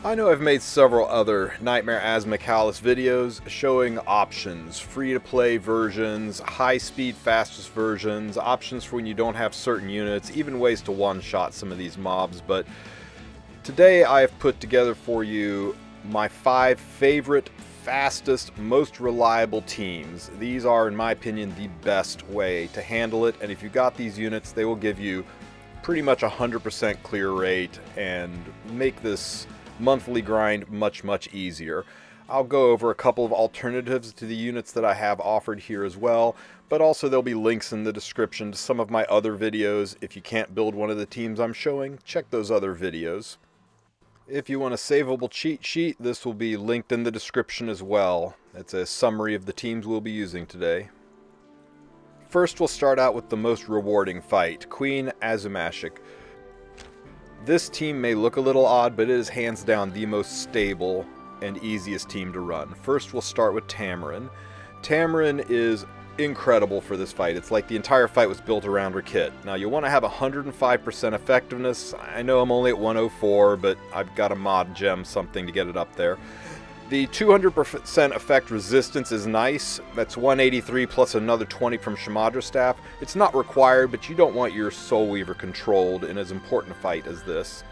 I know I've made several other Nightmare Asthma Callus videos showing options, free-to-play versions, high-speed fastest versions, options for when you don't have certain units, even ways to one-shot some of these mobs, but today I have put together for you my 5 favorite, fastest, most reliable teams. These are, in my opinion, the best way to handle it, and if you got these units, they will give you pretty much 100% clear rate and make this monthly grind much easier. I'll go over a couple of alternatives to the units that I have offered here as well, but also there'll be links in the description to some of my other videos. If you can't build one of the teams I'm showing, check those other videos. If you want a savable cheat sheet, this will be linked in the description as well. It's a summary of the teams we'll be using today. First, we'll start out with the most rewarding fight, Queen Azumashik. This team may look a little odd, but it is hands down the most stable and easiest team to run. First, we'll start with Tamarin. Tamarin is incredible for this fight. It's like the entire fight was built around her kit. Now, you'll want to have 105% effectiveness. I know I'm only at 104, but I've got to mod gem something to get it up there. The 200% effect resistance is nice. That's 183 plus another 20 from Shamadra Staff. It's not required, but you don't want your Soul Weaver controlled in as important a fight as this.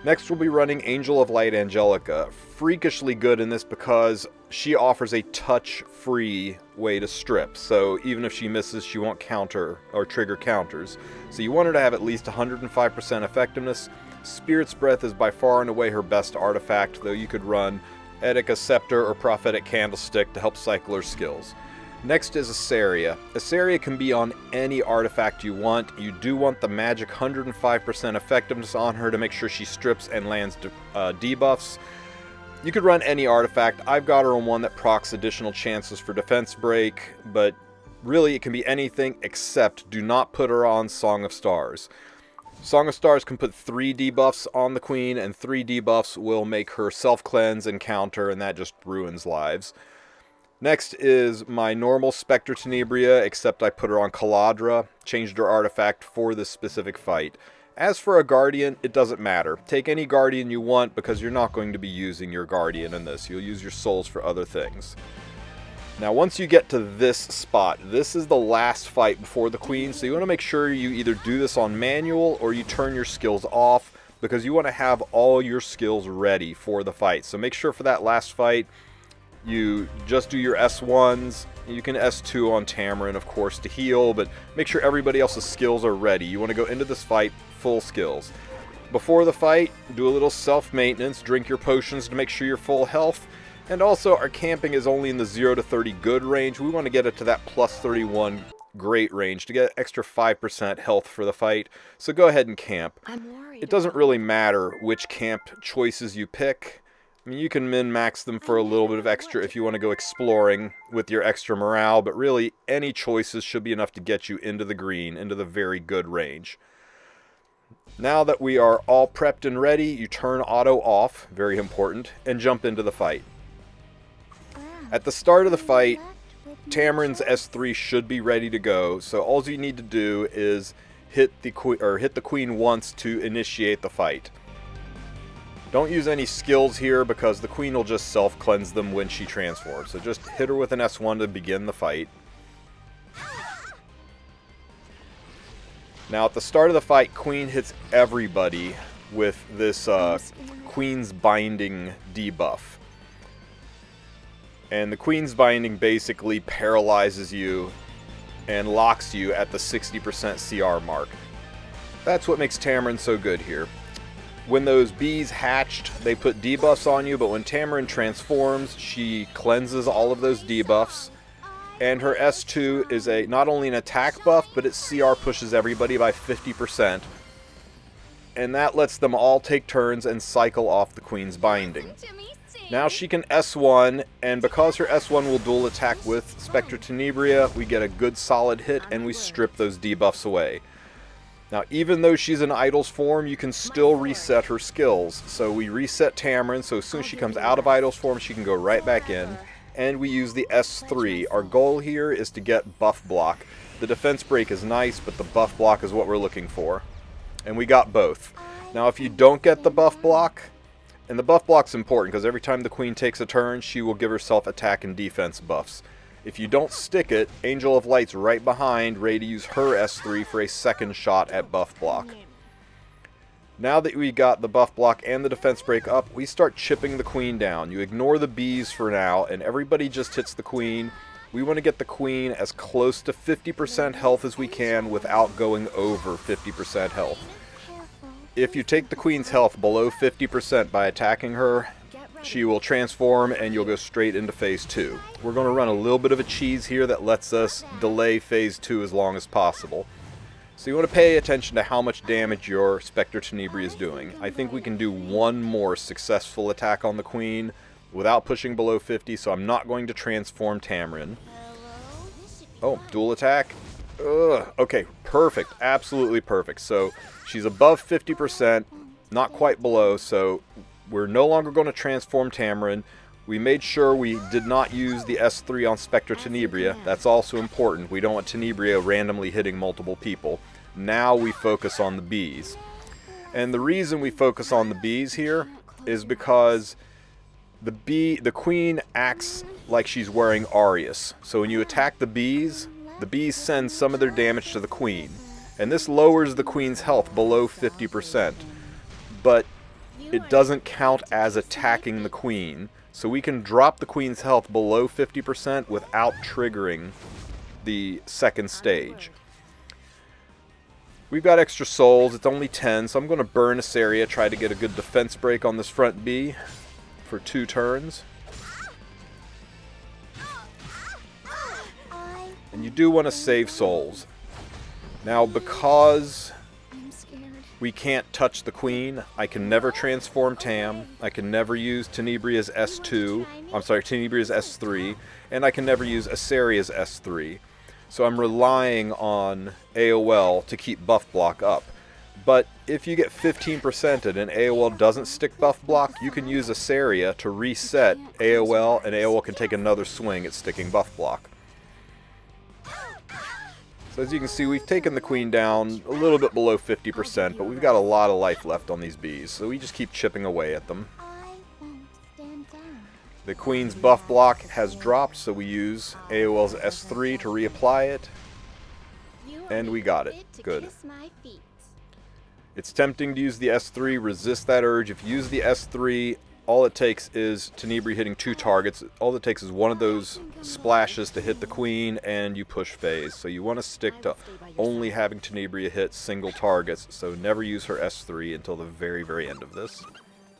Next, we'll be running Angel of Light Angelica. Freakishly good in this because she offers a touch-free way to strip. So even if she misses, she won't counter or trigger counters. So you want her to have at least 105% effectiveness. Spirit's Breath is by far and away her best artifact, though you could run Etika Scepter or Prophetic Candlestick to help cycle her skills. Next is Asaria. Asaria can be on any artifact you want. You do want the magic 105% effectiveness on her to make sure she strips and lands debuffs. You could run any artifact. I've got her on one that procs additional chances for defense break, but really it can be anything except do not put her on Song of Stars. Song of Stars can put 3 debuffs on the Queen, and 3 debuffs will make her self-cleanse and counter, and that just ruins lives. Next is my normal Spectre Tenebria, except I put her on Caladra, changed her artifact for this specific fight. As for a Guardian, it doesn't matter. Take any Guardian you want, because you're not going to be using your Guardian in this. You'll use your souls for other things. Now, once you get to this spot, this is the last fight before the Queen, so you want to make sure you either do this on manual or you turn your skills off, because you want to have all your skills ready for the fight. So make sure for that last fight, you just do your S1s. You can S2 on Tamarin, of course, to heal, but make sure everybody else's skills are ready. You want to go into this fight full skills. Before the fight, do a little self-maintenance, drink your potions to make sure you're full health. And also, our camping is only in the 0 to 30 good range. We want to get it to that plus 31 great range to get extra 5% health for the fight. So go ahead and camp. It doesn't really matter which camp choices you pick. I mean, you can min-max them for a little bit of extra if you want to go exploring with your extra morale, but really, any choices should be enough to get you into the green, into the very good range. Now that we are all prepped and ready, you turn auto off, very important, and jump into the fight. At the start of the fight, Tamarin's S3 should be ready to go, so all you need to do is hit the Queen once to initiate the fight. Don't use any skills here because the Queen will just self-cleanse them when she transforms, so just hit her with an S1 to begin the fight. Now at the start of the fight, Queen hits everybody with this Queen's Binding debuff. And the Queen's Binding basically paralyzes you and locks you at the 60% CR mark. That's what makes Tamarin so good here. When those bees hatched, they put debuffs on you, but when Tamarin transforms, she cleanses all of those debuffs. And her S2 is not only an attack buff, but its CR pushes everybody by 50%. And that lets them all take turns and cycle off the Queen's Binding. Now she can S1, and because her S1 will dual attack with Spectre Tenebria, we get a good solid hit and we strip those debuffs away. Now, even though she's in Idol's form, you can still reset her skills. So we reset Tamarin, so as soon as she comes out of Idol's form, she can go right back in. And we use the S3. Our goal here is to get buff block. The defense break is nice, but the buff block is what we're looking for. And we got both. Now, if you don't get the buff block, And the buff block's important because every time the queen takes a turn, she will give herself attack and defense buffs. If you don't stick it, Angel of Light's right behind, ready to use her S3 for a second shot at buff block. Now that we got the buff block and the defense break up, we start chipping the queen down. You ignore the bees for now, and everybody just hits the queen. We want to get the queen as close to 50% health as we can without going over 50% health. If you take the queen's health below 50% by attacking her, she will transform and you'll go straight into phase 2. We're going to run a little bit of a cheese here that lets us delay phase 2 as long as possible. So you want to pay attention to how much damage your Spectre Tenebria is doing. I think we can do one more successful attack on the queen without pushing below 50, so I'm not going to transform Tamarin. Oh, dual attack. Ugh. Okay, perfect. Absolutely perfect. So she's above 50%, not quite below, so we're no longer going to transform Tamarin. We made sure we did not use the S3 on Spectre Tenebria. That's also important. We don't want Tenebria randomly hitting multiple people. Now we focus on the bees. And the reason we focus on the bees here is because the queen acts like she's wearing Aureus. So when you attack the bees send some of their damage to the queen. And this lowers the queen's health below 50%. But it doesn't count as attacking the queen. So we can drop the queen's health below 50% without triggering the second stage. We've got extra souls. It's only 10, so I'm going to burn Asaria, try to get a good defense break on this front B for 2 turns. And you do want to save souls. Now, because we can't touch the queen, I can never transform Tam, I can never use Tenebria's S2, I'm sorry, Tenebria's S3, and I can never use Asaria's S3. So I'm relying on AOL to keep buff block up. But if you get 15%ed and AOL doesn't stick buff block, you can use Asaria to reset AOL, and AOL can take another swing at sticking buff block. So as you can see, we've taken the queen down a little bit below 50%, but we've got a lot of life left on these bees, so we just keep chipping away at them. The queen's buff block has dropped, so we use AOL's S3 to reapply it, and we got it. Good. It's tempting to use the S3, resist that urge. If you use the S3, all it takes is Tenebria hitting 2 targets. All it takes is one of those splashes to hit the queen, and you push phase. So you want to stick to only having Tenebria hit single targets, so never use her S3 until the very, very end of this.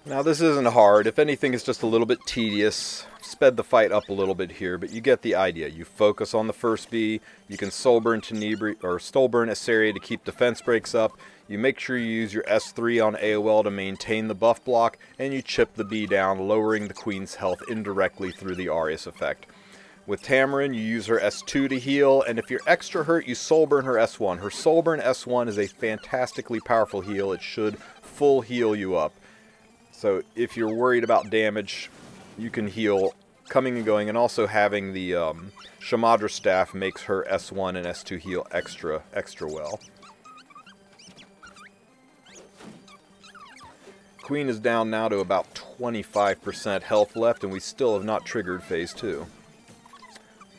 Now this isn't hard. If anything, it's just a little bit tedious. Sped the fight up a little bit here, but you get the idea. You focus on the first B, you can soulburn Tenebria, or soulburn Asaria to keep defense breaks up. You make sure you use your S3 on AOL to maintain the buff block, and you chip the B down, lowering the queen's health indirectly through the Aureus effect. With Tamarin, you use her S2 to heal, and if you're extra hurt, you soulburn her S1. Her soulburn S1 is a fantastically powerful heal. It should full heal you up. So if you're worried about damage, you can heal coming and going, and also having the Shamadra staff makes her S1 and S2 heal extra well. Queen is down now to about 25% health left, and we still have not triggered phase 2.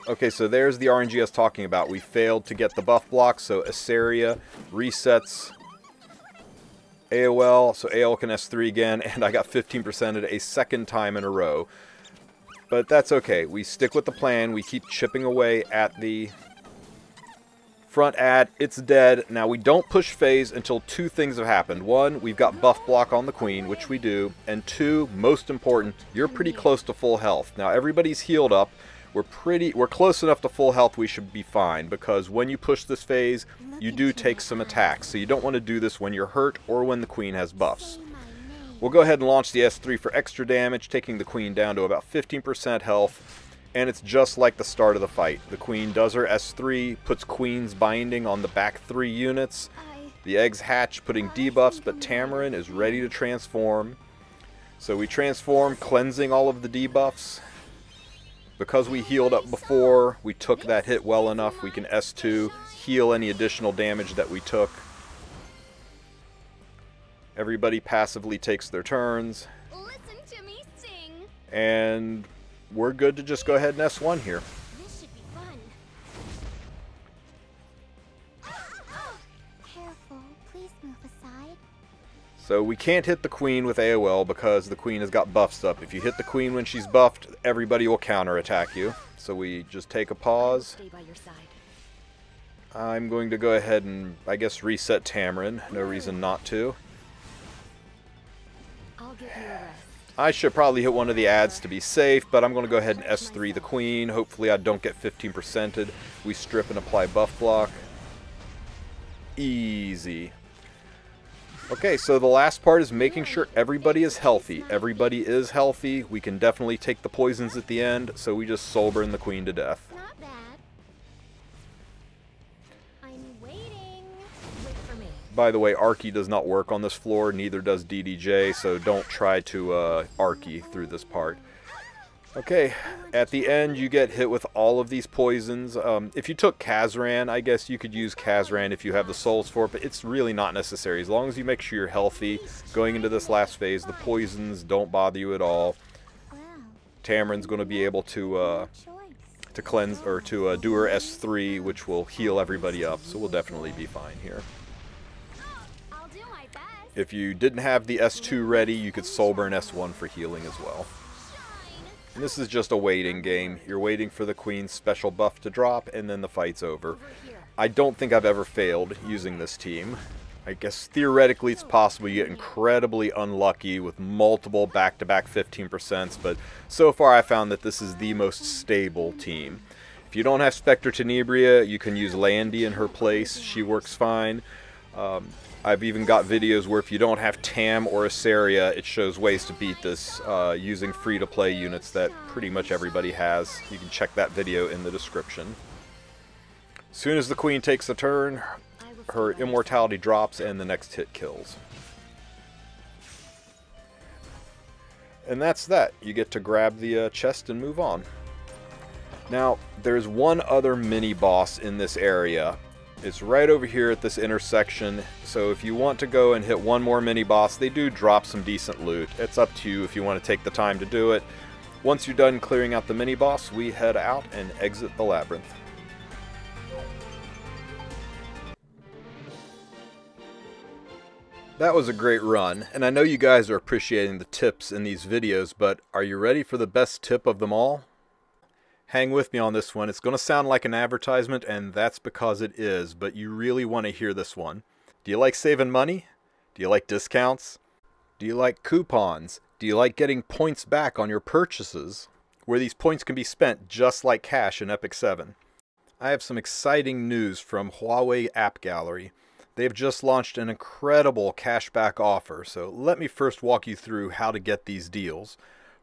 Okay, so there's the RNG I was talking about. We failed to get the buff block, so Asaria resets AOL, so AOL can S3 again, and I got 15%ed a second time in a row. But that's okay. We stick with the plan. We keep chipping away at the front ad. It's dead. Now, we don't push phase until 2 things have happened. 1, we've got buff block on the queen, which we do. And 2, most important, you're pretty close to full health. Now, everybody's healed up. We're close enough to full health, we should be fine, because when you push this phase, you do take some attacks, so you don't want to do this when you're hurt or when the queen has buffs. We'll go ahead and launch the S3 for extra damage, taking the queen down to about 15% health, and it's just like the start of the fight. The queen does her S3, puts queen's binding on the back 3 units, the eggs hatch, putting debuffs, but Tamarin is ready to transform. So we transform, cleansing all of the debuffs. Because we healed up before, we took that hit well enough, we can S2, heal any additional damage that we took. Everybody passively takes their turns. And we're good to just go ahead and S1 here. This should be fun. Careful, please move aside. So we can't hit the queen with AOL because the queen has got buffs up. If you hit the queen when she's buffed, everybody will counterattack you. So we just take a pause. Stay by your side. I'm going to go ahead and, I guess, reset Tamarin. No reason not to. I'll give you a rest. I should probably hit one of the ads to be safe, but I'm going to go ahead and S3 the queen. Hopefully I don't get 15%ed. We strip and apply buff block. Easy. Okay, so the last part is making sure everybody is healthy. Everybody is healthy. We can definitely take the poisons at the end, so we just soul burn the queen to death. Not bad. I'm waiting. Wait for me. By the way, Arky does not work on this floor, neither does DDJ, so don't try to Arky through this part. Okay, at the end you get hit with all of these poisons. If you took Kazran, I guess you could use Kazran if you have the souls for it, but it's really not necessary. As long as you make sure you're healthy going into this last phase, the poisons don't bother you at all. Tamarin's going to be able to cleanse, or to do her S3, which will heal everybody up, so we'll definitely be fine here. I'll do my best. If you didn't have the S2 ready, you could soul burn S1 for healing as well. And this is just a waiting game. You're waiting for the queen's special buff to drop, and then the fight's over. I don't think I've ever failed using this team. I guess theoretically it's possible you get incredibly unlucky with multiple back-to-back 15%, but so far I found that this is the most stable team. If you don't have Spectre Tenebria, you can use Landy in her place. She works fine. I've even got videos where if you don't have Tam or Asaria, it shows ways to beat this using free-to-play units that pretty much everybody has. You can check that video in the description. As soon as the queen takes a turn, her immortality drops and the next hit kills. And that's that. You get to grab the chest and move on. Now, there's one other mini-boss in this area. It's right over here at this intersection, so if you want to go and hit one more mini-boss, they do drop some decent loot. It's up to you if you want to take the time to do it. Once you're done clearing out the mini-boss, we head out and exit the labyrinth. That was a great run, and I know you guys are appreciating the tips in these videos, but are you ready for the best tip of them all? Hang with me on this one. It's going to sound like an advertisement, and that's because it is, but you really want to hear this one. Do you like saving money? Do you like discounts? Do you like coupons? Do you like getting points back on your purchases, where these points can be spent just like cash in Epic 7? I have some exciting news from Huawei App Gallery. They've just launched an incredible cashback offer, so let me first walk you through how to get these deals.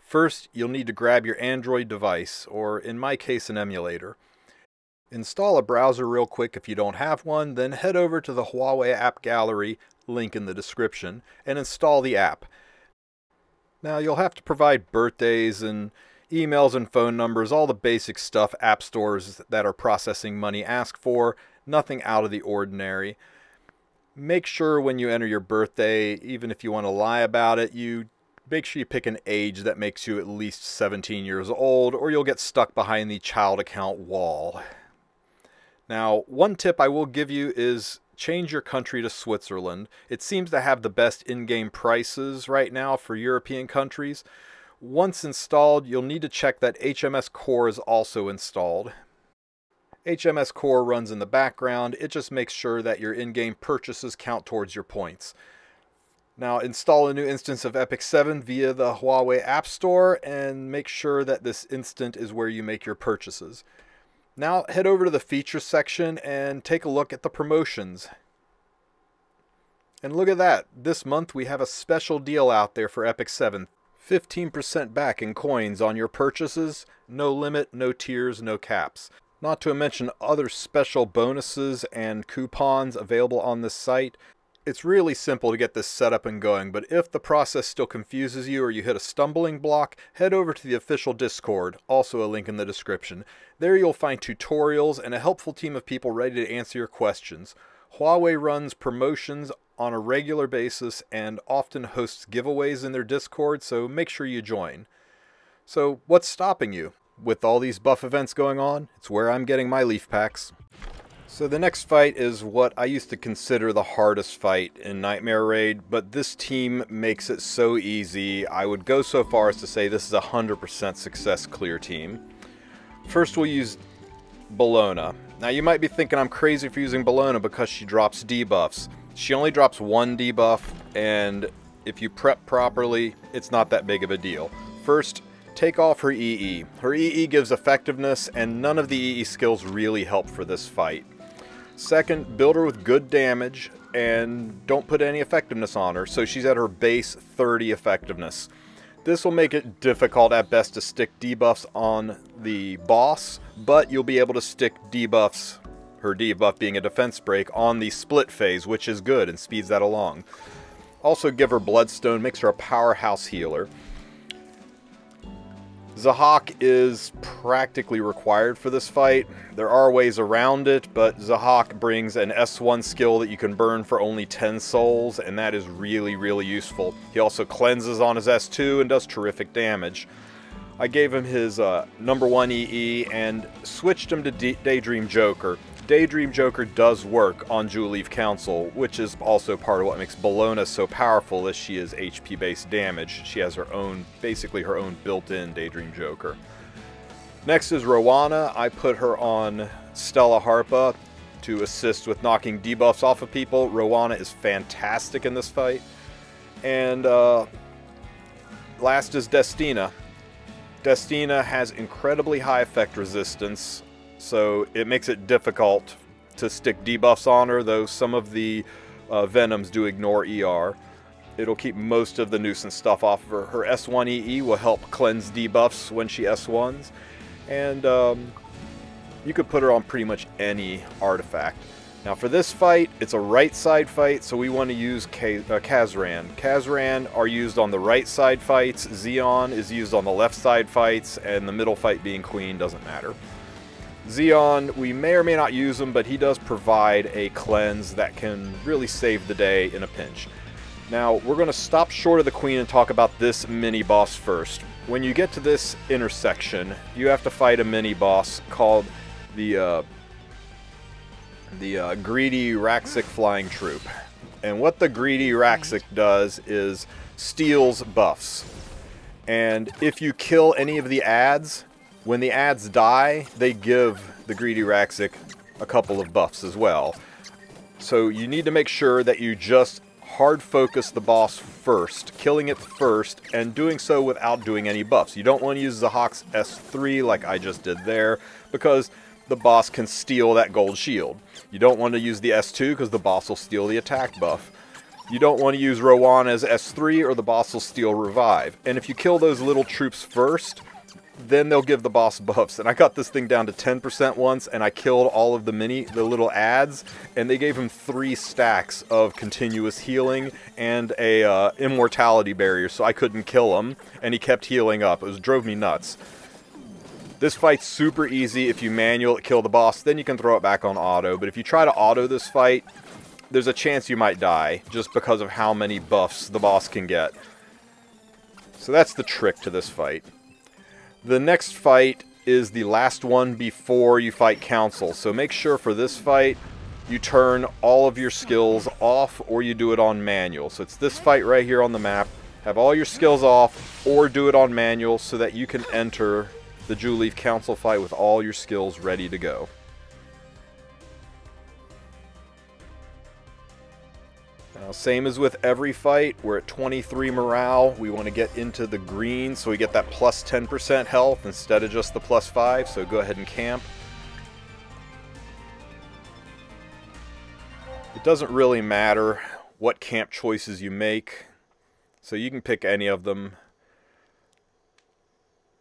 First, you'll need to grab your Android device, or in my case an emulator. Install a browser real quick if you don't have one, then head over to the Huawei App Gallery, link in the description, and install the app. Now you'll have to provide birthdays and emails and phone numbers, all the basic stuff app stores that are processing money ask for, nothing out of the ordinary. Make sure when you enter your birthday, even if you want to lie about it, you make sure you pick an age that makes you at least 17 years old, or you'll get stuck behind the child account wall. Now, one tip I will give you is change your country to Switzerland. It seems to have the best in-game prices right now for European countries. Once installed, you'll need to check that HMS Core is also installed. HMS Core runs in the background. It just makes sure that your in-game purchases count towards your points. Now install a new instance of Epic 7 via the Huawei App Store and make sure that this instant is where you make your purchases. Now head over to the features section and take a look at the promotions. And look at that. This month we have a special deal out there for Epic 7. 15% back in coins on your purchases. No limit, no tiers, no caps. Not to mention other special bonuses and coupons available on this site. It's really simple to get this set up and going, but if the process still confuses you or you hit a stumbling block, head over to the official Discord, also a link in the description. There you'll find tutorials and a helpful team of people ready to answer your questions. Huawei runs promotions on a regular basis and often hosts giveaways in their Discord, so make sure you join. So what's stopping you? With all these buff events going on, it's where I'm getting my leaf packs. So the next fight is what I used to consider the hardest fight in Nightmare Raid, but this team makes it so easy. I would go so far as to say this is a 100% success clear team. First we'll use Bologna. Now you might be thinking I'm crazy for using Bologna because she drops debuffs. She only drops one debuff, and if you prep properly, it's not that big of a deal. First, take off her EE. Her EE gives effectiveness, and none of the EE skills really help for this fight. Second, build her with good damage, and don't put any effectiveness on her, so she's at her base 30 effectiveness. This will make it difficult at best to stick debuffs on the boss, but you'll be able to stick debuffs, her debuff being a defense break, on the split phase, which is good and speeds that along. Also give her Bloodstone, makes her a powerhouse healer. Zahak is practically required for this fight. There are ways around it, but Zahak brings an S1 skill that you can burn for only 10 souls, and that is really, really useful. He also cleanses on his S2 and does terrific damage. I gave him his number 1 EE and switched him to Daydream Joker. Daydream Joker does work on Juleeve Council, which is also part of what makes Bologna so powerful, as she is HP based damage. She has her own, basically her own built-in Daydream Joker. Next is Rowana. I put her on Stella Harpa to assist with knocking debuffs off of people. Rowana is fantastic in this fight. And last is Destina. Destina has incredibly high effect resistance, so it makes it difficult to stick debuffs on her, though some of the Venoms do ignore ER. It'll keep most of the nuisance stuff off of her. Her S1 EE will help cleanse debuffs when she S1s, and you could put her on pretty much any artifact. Now for this fight, it's a right side fight, so we want to use Kazran. Kazran are used on the right side fights, Xeon is used on the left side fights, and the middle fight being Queen doesn't matter. Xeon, we may or may not use him, but he does provide a cleanse that can really save the day in a pinch. Now, we're going to stop short of the Queen and talk about this mini-boss first. When you get to this intersection, you have to fight a mini-boss called the Greedy Raqix Flying Troop. And what the Greedy Raqix does is steals buffs. And if you kill any of the adds, when the adds die, they give the Greedy Raqix a couple of buffs as well. So you need to make sure that you just hard focus the boss first, killing it first, and doing so without doing any buffs. You don't want to use Zahak's S3 like I just did there, because the boss can steal that gold shield. You don't want to use the S2 because the boss will steal the attack buff. You don't want to use Rowana's S3 or the boss will steal revive. And if you kill those little troops first, then they'll give the boss buffs. And I got this thing down to 10% once, and I killed all of the little adds, and they gave him 3 stacks of continuous healing and a immortality barrier, so I couldn't kill him, and he kept healing up. It drove me nuts. This fight's super easy. If you manual kill the boss, then you can throw it back on auto. But if you try to auto this fight, there's a chance you might die, just because of how many buffs the boss can get. So that's the trick to this fight. The next fight is the last one before you fight Council. So make sure for this fight, you turn all of your skills off, or you do it on manual. So it's this fight right here on the map. Have all your skills off, or do it on manual, so that you can enter the Juleeve Council fight with all your skills ready to go. Now, same as with every fight, we're at 23 morale. We want to get into the green so we get that plus 10% health instead of just the plus 5, so go ahead and camp. It doesn't really matter what camp choices you make, so you can pick any of them.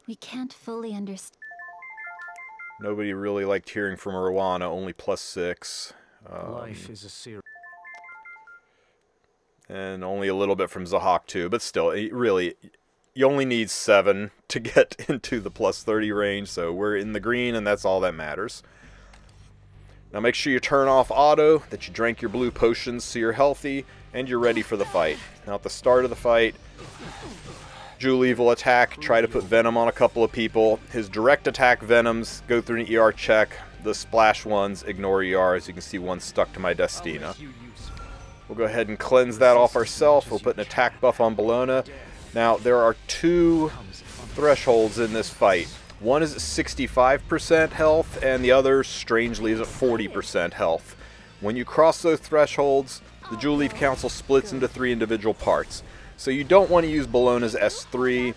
We can't fully understand. Nobody really liked hearing from Rowana, only plus 6. Life is a series. And only a little bit from Zahak too, but still, really, you only need 7 to get into the plus 30 range, so we're in the green, and that's all that matters. Now make sure you turn off auto, that you drank your blue potions so you're healthy, and you're ready for the fight. Now at the start of the fight, Juleeve will attack, try to put Venom on a couple of people. His direct attack Venoms go through an ER check. The splash ones ignore ER. As you can see, one stuck to my Destina. We'll go ahead and cleanse that off ourselves. We'll put an attack buff on Bologna. Now, there are two thresholds in this fight. One is at 65% health, and the other, strangely, is at 40% health. When you cross those thresholds, the Juleeve Council splits into 3 individual parts. So you don't want to use Bologna's S3.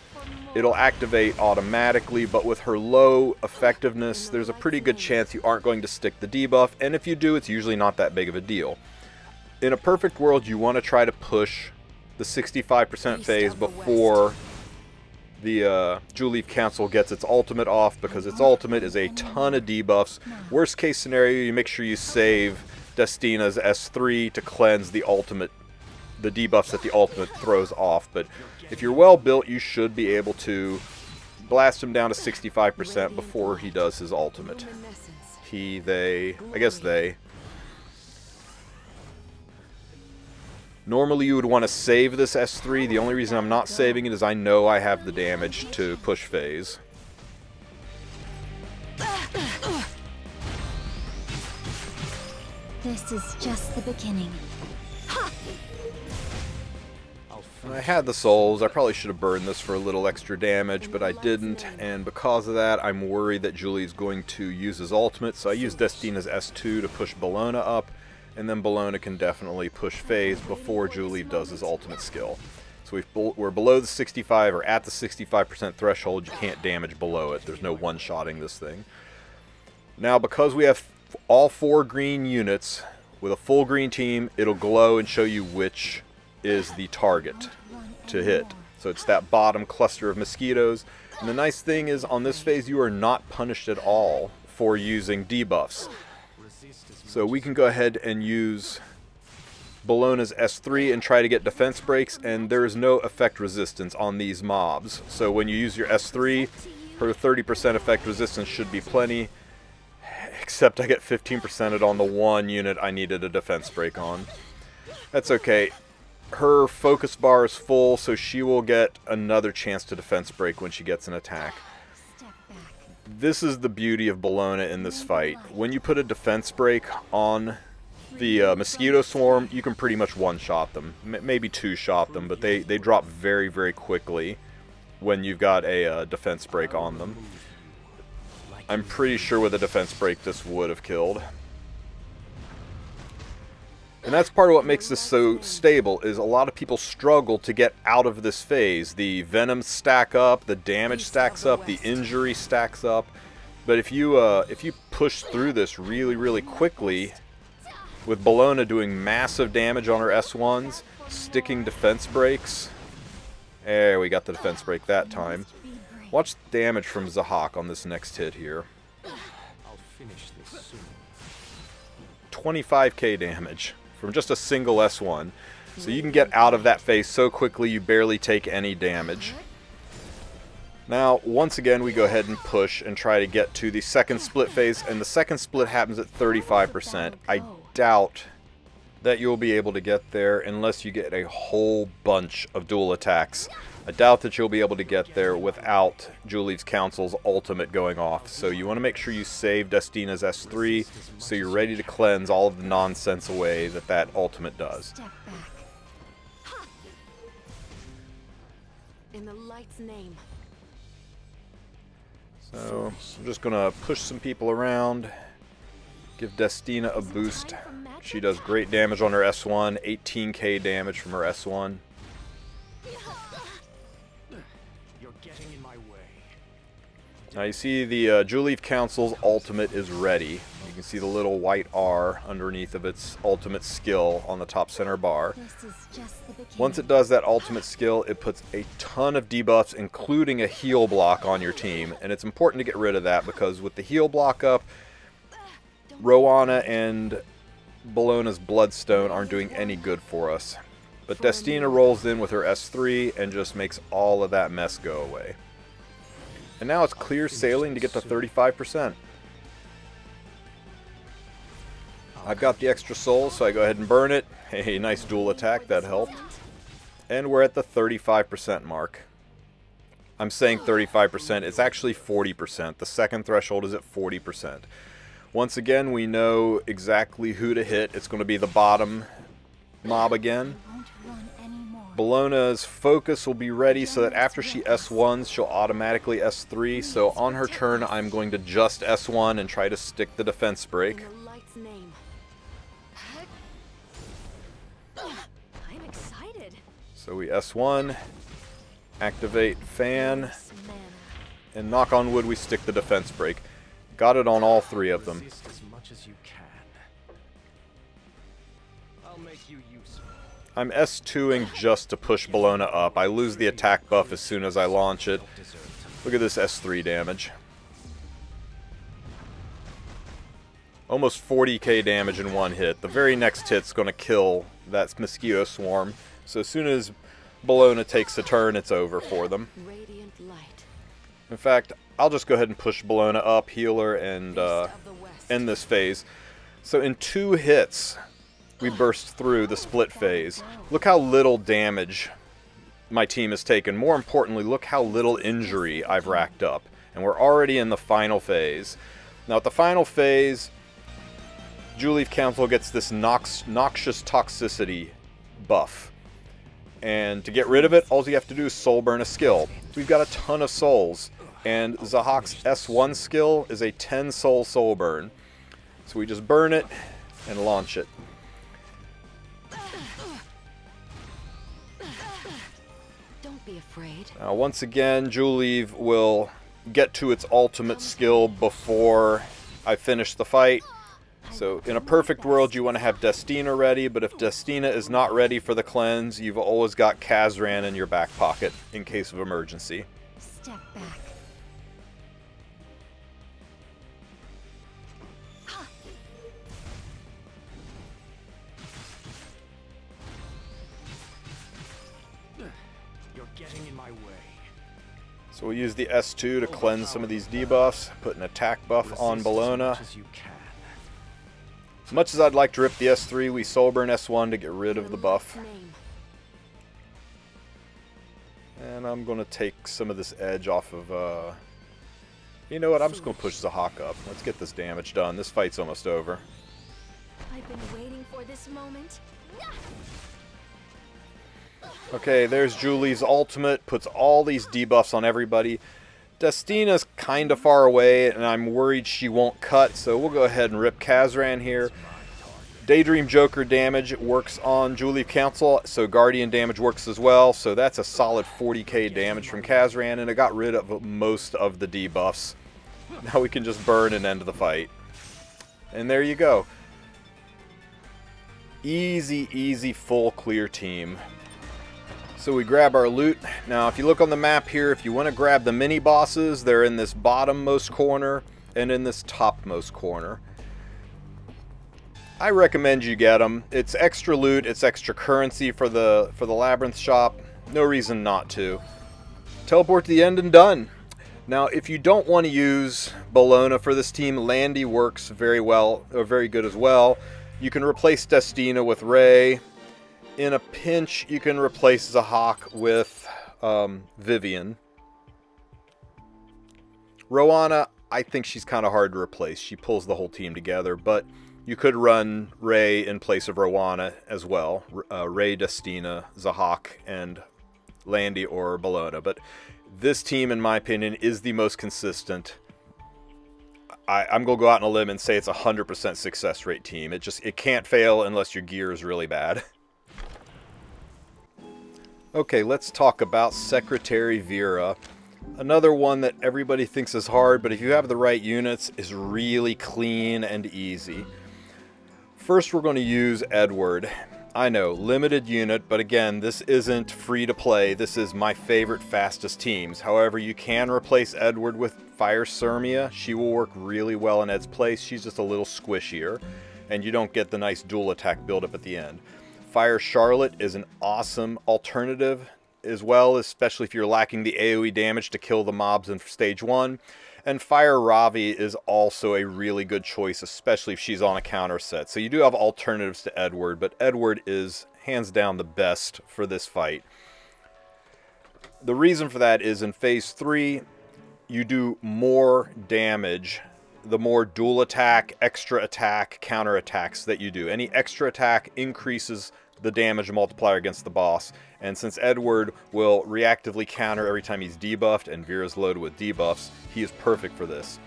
It'll activate automatically, but with her low effectiveness, there's a pretty good chance you aren't going to stick the debuff, and if you do, it's usually not that big of a deal. In a perfect world, you want to try to push the 65% phase before the Juleeve Council gets its ultimate off, because its ultimate is a ton of debuffs. Worst case scenario, you make sure you save Destina's S3 to cleanse the ultimate, the debuffs that the ultimate throws off. But if you're well built, you should be able to blast him down to 65% before he does his ultimate. He, they, I guess they. Normally you would want to save this S3. The only reason I'm not saving it is I know I have the damage to push phase. This is just the beginning. I had the souls. I probably should have burned this for a little extra damage, but I didn't, and because of that, I'm worried that Julieve's going to use his ultimate, so I used Destina's S2 to push Bologna up, and then Bologna can definitely push phase before Juleeve does his ultimate skill. So we're below the 65, or at the 65% threshold. You can't damage below it. There's no one-shotting this thing. Now, because we have all 4 green units, with a full green team, it'll glow and show you which is the target to hit. So it's that bottom cluster of mosquitoes. And the nice thing is, on this phase, you are not punished at all for using debuffs. So we can go ahead and use Bologna's S3 and try to get defense breaks, and there is no effect resistance on these mobs. So when you use your S3, her 30% effect resistance should be plenty, except I get 15% on the one unit I needed a defense break on. That's okay. Her focus bar is full, so she will get another chance to defense break when she gets an attack. This is the beauty of Bologna in this fight. When you put a defense break on the mosquito swarm, you can pretty much one-shot them. Maybe two-shot them, but they drop very, very quickly when you've got a defense break on them. I'm pretty sure with a defense break this would have killed. And that's part of what makes this so stable, is a lot of people struggle to get out of this phase. The venoms stack up, the damage stacks up, the injury stacks up. But if you push through this really, really quickly, with Bologna doing massive damage on her S1s, sticking defense breaks. There, we got the defense break that time. Watch the damage from Zahak on this next hit here. 25k damage from just a single S1. So you can get out of that phase so quickly you barely take any damage. Now, once again, we go ahead and push and try to get to the second split phase, and the second split happens at 35%. I doubt that you'll be able to get there unless you get a whole bunch of dual attacks. I doubt that you'll be able to get there without Juleeve's Council's ultimate going off. So you want to make sure you save Destina's S3 so you're ready to cleanse all of the nonsense away that that ultimate does. In the light's name. So I'm just going to push some people around, give Destina a boost. She does great damage on her S1, 18k damage from her S1. Now you see the Juleeve Council's ultimate is ready. You can see the little white R underneath of its ultimate skill on the top center bar. Once it does that ultimate skill, it puts a ton of debuffs, including a heal block on your team. And it's important to get rid of that, because with the heal block up, Rowana and Bologna's Bloodstone aren't doing any good for us. But Destina rolls in with her S3 and just makes all of that mess go away. And now it's clear sailing to get to 35%. I've got the extra soul, so I go ahead and burn it. Hey, nice dual attack, that helped. And we're at the 35% mark. I'm saying 35%. It's actually 40%. The second threshold is at 40%. Once again, we know exactly who to hit. It's going to be the bottom mob again. Bologna's focus will be ready so that after she S1s, she'll automatically S3. So on her turn, I'm going to just S1 and try to stick the defense break. So we S1, activate fan, and knock on wood, we stick the defense break. Got it on all three of them. I'm S2ing just to push Bologna up. I lose the attack buff as soon as I launch it. Look at this S3 damage. Almost 40k damage in one hit. The very next hit's going to kill that mosquito swarm. So as soon as Bologna takes a turn, it's over for them. In fact, I'll just go ahead and push Bologna up, heal her, and end this phase. So in 2 hits, we burst through the split phase. Look how little damage my team has taken. More importantly, look how little injury I've racked up. And we're already in the final phase. Now at the final phase, Juleeve Council gets this noxious toxicity buff. And to get rid of it, all you have to do is soul burn a skill. We've got a ton of souls. And Zahak's S1 skill is a 10 soul burn. So we just burn it and launch it. Don't be afraid. Now once again, Juleeve will get to its ultimate skill before I finish the fight. So in a perfect world, you want to have Destina ready, but if Destina is not ready for the cleanse, you've always got Kazran in your back pocket in case of emergency. Step back. You're getting in my way. So we'll use the S2 to cleanse some of these debuffs, put an attack buff on Bologna. As much as I'd like to rip the S3, we soul burn S1 to get rid of the buff. And I'm going to take some of this edge off of... You know what? I'm just going to push Zahak up. Let's get this damage done. This fight's almost over. I've been waiting for this moment. Okay, there's Julieve's ultimate. Puts all these debuffs on everybody. Destina's kind of far away, and I'm worried she won't cut, so we'll go ahead and rip Kazran here. Daydream Joker damage works on Juleeve Council, so Guardian damage works as well, so that's a solid 40k damage from Kazran, and it got rid of most of the debuffs. Now we can just burn and end the fight. And there you go. Easy, easy, full clear team. So we grab our loot. Now if you look on the map here, if you want to grab the mini bosses, they're in this bottommost corner and in this topmost corner. I recommend you get them. It's extra loot, it's extra currency for the Labyrinth shop. No reason not to. Teleport to the end and done. Now if you don't want to use Bologna for this team, Landy works very well, or very good as well. You can replace Destina with Ray. In a pinch, you can replace Zahak with Vivian. Roanna, I think she's kind of hard to replace. She pulls the whole team together, but you could run Ray in place of Roanna as well. Ray, Destina, Zahak, and Landy or Bologna. But this team, in my opinion, is the most consistent. I'm going to go out on a limb and say it's a 100% success rate team. It can't fail unless your gear is really bad. Okay, let's talk about Secretary Vera. Another one that everybody thinks is hard, but if you have the right units, is really clean and easy. First, we're going to use Edward. I know, limited unit, but again, this isn't free to play. This is my favorite fastest teams. However, you can replace Edward with Fire Sirmia. She will work really well in Ed's place. She's just a little squishier, and you don't get the nice dual attack buildup at the end. Fire Charlotte is an awesome alternative as well, especially if you're lacking the AoE damage to kill the mobs in stage 1. And Fire Ravi is also a really good choice, especially if she's on a counter set. So you do have alternatives to Edward, but Edward is hands down the best for this fight. The reason for that is in phase 3, you do more damage the more dual attack, extra attack, counter attacks that you do. Any extra attack increases the damage multiplier against the boss, and since Edward will reactively counter every time he's debuffed, and Vera's loaded with debuffs, he is perfect for this.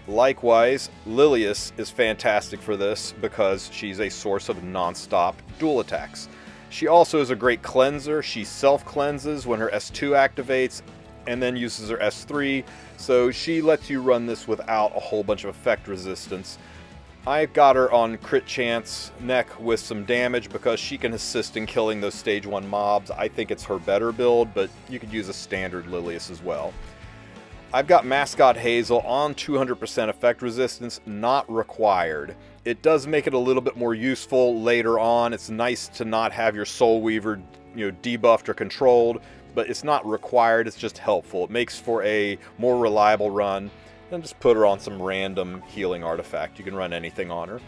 Likewise, Lilias is fantastic for this because she's a source of non-stop dual attacks. She also is a great cleanser. She self-cleanses when her S2 activates and then uses her S3, so she lets you run this without a whole bunch of effect resistance. I got her on crit chance neck with some damage because she can assist in killing those stage 1 mobs. I think it's her better build, but you could use a standard Lilias as well. I've got Mascot Hazel on 200% effect resistance, not required. It does make it a little bit more useful later on. It's nice to not have your Soul Weaver, debuffed or controlled, but it's not required, it's just helpful. It makes for a more reliable run. And just put her on some random healing artifact. You can run anything on her.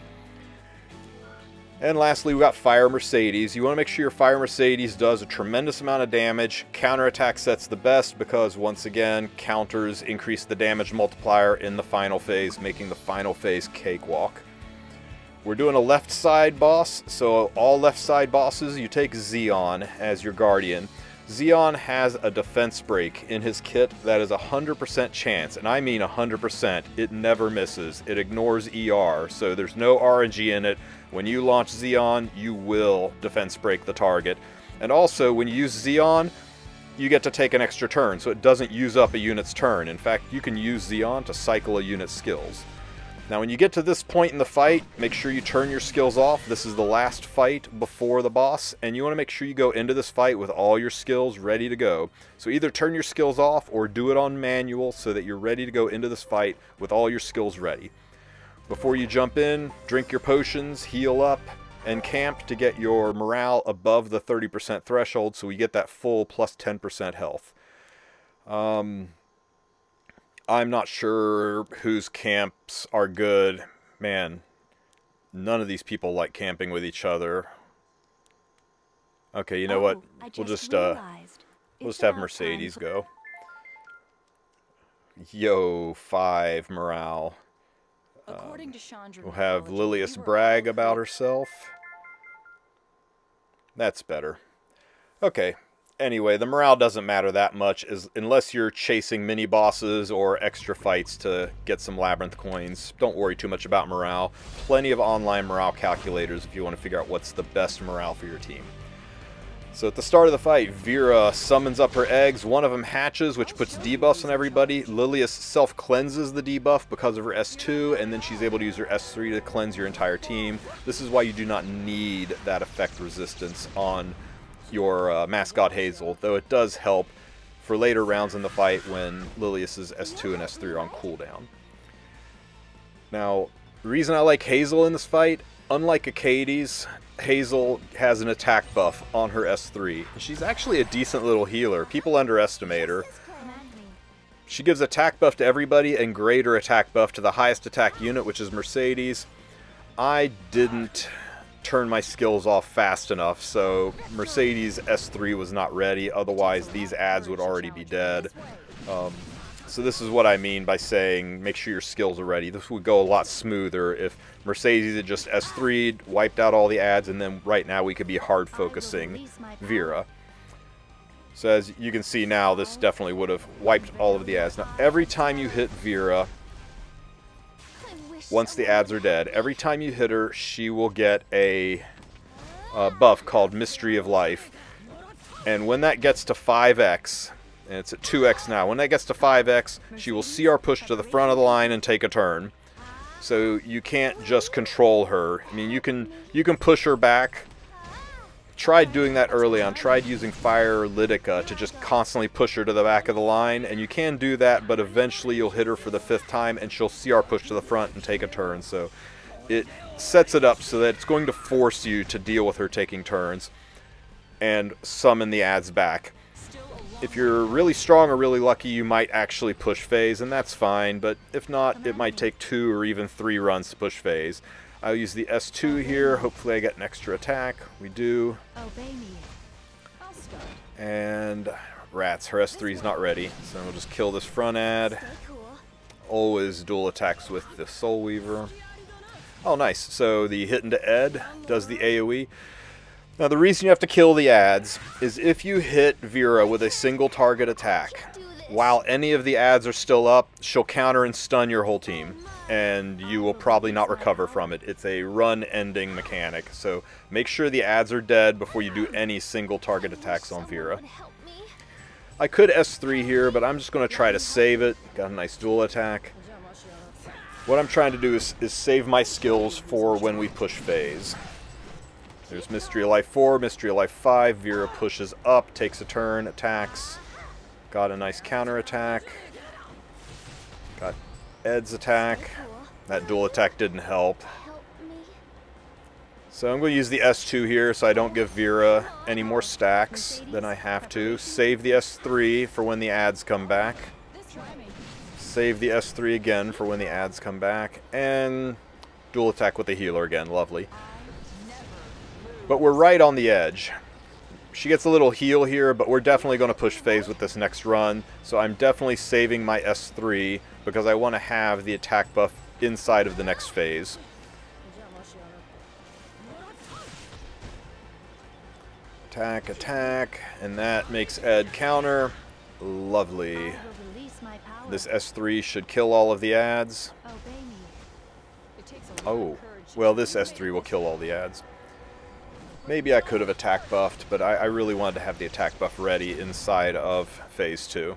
And lastly, we got Fire Mercedes. You want to make sure your Fire Mercedes does a tremendous amount of damage. Counterattack set's the best because, once again, counters increase the damage multiplier in the final phase, making the final phase cakewalk. We're doing a left side boss, so all left side bosses, you take Xeon as your guardian. Xeon has a defense break in his kit that is 100% chance, and I mean 100%. It never misses. It ignores ER, so there's no RNG in it. When you launch Xeon, you will defense break the target. And also, when you use Xeon, you get to take an extra turn, so it doesn't use up a unit's turn. In fact, you can use Xeon to cycle a unit's skills. Now, when you get to this point in the fight, make sure you turn your skills off. This is the last fight before the boss, and you want to make sure you go into this fight with all your skills ready to go. So either turn your skills off or do it on manual so that you're ready to go into this fight with all your skills ready. Before you jump in, drink your potions, heal up, and camp to get your morale above the 30% threshold so you get that full plus 10% health. I'm not sure whose camps are good. Man, none of these people like camping with each other. Okay, you know what? We'll just have Mercedes go. Yo, 5 morale. We'll have Lilias brag about herself. That's better. Okay. Anyway, the morale doesn't matter that much unless you're chasing mini-bosses or extra fights to get some Labyrinth coins. Don't worry too much about morale. Plenty of online morale calculators if you want to figure out what's the best morale for your team. So at the start of the fight, Vera summons up her eggs. One of them hatches, which puts debuffs on everybody. Lilias self-cleanses the debuff because of her S2, and then she's able to use her S3 to cleanse your entire team. This is why you do not need that effect resistance on your Mascot Hazel, though it does help for later rounds in the fight when Lilias's S2 and S3 are on cooldown. Now, the reason I like Hazel in this fight, unlike Acades, Hazel has an attack buff on her S3. She's actually a decent little healer. People underestimate her. She gives attack buff to everybody and greater attack buff to the highest attack unit, which is Mercedes. I didn't turn my skills off fast enough, so Mercedes S3 was not ready. Otherwise, these ads would already be dead. So this is what I mean by saying make sure your skills are ready. This would go a lot smoother if Mercedes had just S3'd, wiped out all the ads, and then right now we could be hard focusing Vera. So as you can see now, this definitely would have wiped all of the ads. Now, every time you hit Vera, once the ads are dead, every time you hit her, she will get a buff called Mystery of Life. And when that gets to 5x, and it's at 2x now, when that gets to 5x, she will CR push to the front of the line and take a turn. So you can't just control her. I mean, you can push her back. Tried doing that early on. Tried using Fire Lidica to just constantly push her to the back of the line, and you can do that, but eventually you'll hit her for the 5th time and she'll CR push to the front and take a turn. So it sets it up so that it's going to force you to deal with her taking turns and summon the ads back. If you're really strong or really lucky, you might actually push phase, and that's fine, but if not, it might take 2 or even 3 runs to push phase. I'll use the S2 here. Hopefully I get an extra attack. We do. And Rats, her S3 is not ready, so we'll just kill this front ad. Always dual attacks with the Soul Weaver. Oh, nice. So the hit into Ed does the AoE. Now, the reason you have to kill the ads is if you hit Vera with a single target attack, while any of the ads are still up, she'll counter and stun your whole team, and you will probably not recover from it. It's a run-ending mechanic, so make sure the ads are dead before you do any single target attacks on Vera. I could S3 here, but I'm just going to try to save it. Got a nice dual attack. What I'm trying to do is save my skills for when we push phase. There's Mystery of Life 4, Mystery of Life 5. Vera pushes up, takes a turn, attacks. Got a nice counter attack. Got Ed's attack. That dual attack didn't help. So I'm going to use the S2 here so I don't give Vera any more stacks than I have to. Save the S3 for when the ads come back. Save the S3 again for when the ads come back. And dual attack with the healer again. Lovely. But we're right on the edge. She gets a little heal here, but we're definitely going to push phase with this next run. So I'm definitely saving my S3 because I want to have the attack buff inside of the next phase. Attack, attack, and that makes Ed counter. Lovely. This S3 should kill all of the ads. Oh, well, this S3 will kill all the ads. Maybe I could have attack buffed, but I really wanted to have the attack buff ready inside of phase 2.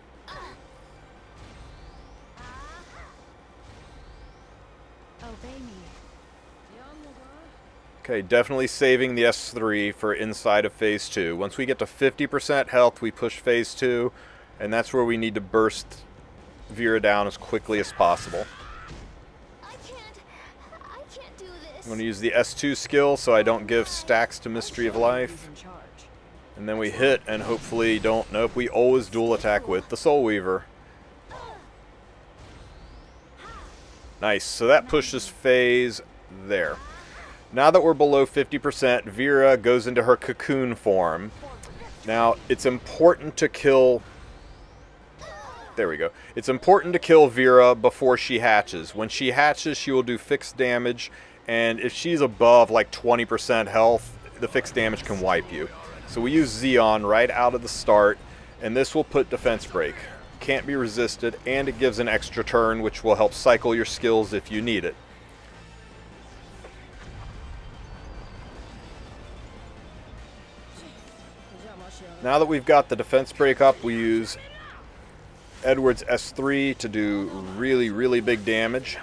Okay, definitely saving the S3 for inside of phase 2. Once we get to 50% health, we push phase 2, and that's where we need to burst Vera down as quickly as possible. I can't do this. I'm going to use the S2 skill so I don't give stacks to Mystery of Life. And then we hit and hopefully don't... Nope, we always dual attack with the Soul Weaver. Nice, so that pushes phase there. Now that we're below 50%, Vera goes into her cocoon form. Now, it's important to kill... There we go. It's important to kill Vera before she hatches. When she hatches, she will do fixed damage, and if she's above like 20% health, the fixed damage can wipe you. So we use Xeon right out of the start, and this will put defense break. Can't be resisted, and it gives an extra turn, which will help cycle your skills if you need it. Now that we've got the defense break up, we use Edward's S3 to do really, really big damage.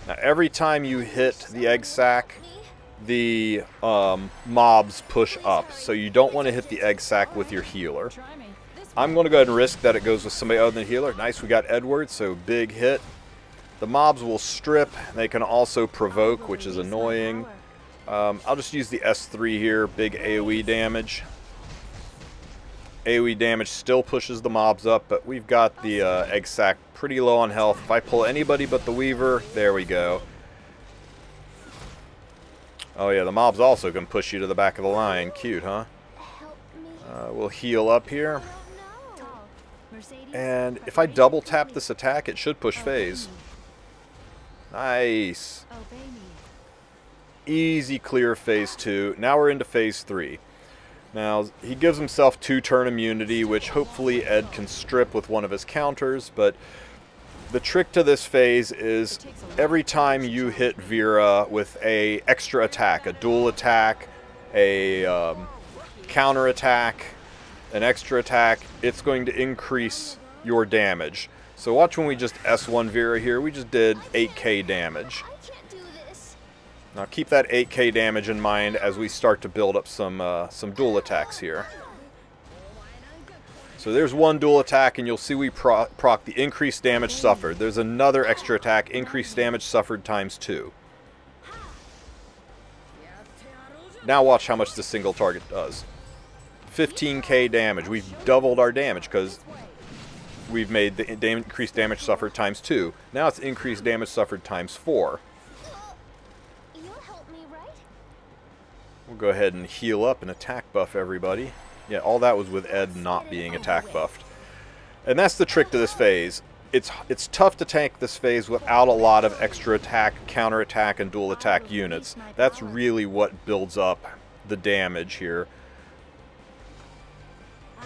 Now, every time you hit the egg sac, the mobs push up. So you don't want to hit the egg sac with your healer. I'm going to go ahead and risk that it goes with somebody other than healer. Nice, we got Edward, so big hit. The mobs will strip. They can also provoke, which is annoying. I'll just use the S3 here, big AoE damage. AoE damage still pushes the mobs up, but we've got the egg sac pretty low on health. If I pull anybody but the Weaver, there we go. Oh yeah, the mobs also can push you to the back of the line. Cute, huh? We'll heal up here. And if I double tap this attack, it should push phase. Nice. Easy clear phase 2. Now we're into phase 3. Now, he gives himself 2-turn immunity, which hopefully Ed can strip with one of his counters, but the trick to this phase is every time you hit Vera with a extra attack, a dual attack, a counter attack, an extra attack, it's going to increase your damage. So watch when we just S1 Vera here, we just did 8k damage. Now keep that 8k damage in mind as we start to build up some dual attacks here. So there's one dual attack, and you'll see we proc the increased damage suffered. There's another extra attack, increased damage suffered times 2. Now watch how much the single target does. 15k damage. We've doubled our damage because we've made the increased damage suffered times 2. Now it's increased damage suffered times 4. We'll go ahead and heal up and attack buff everybody. Yeah, all that was with Ed not being attack buffed. And that's the trick to this phase. It's tough to tank this phase without a lot of extra attack, counter attack, and dual attack units. That's really what builds up the damage here.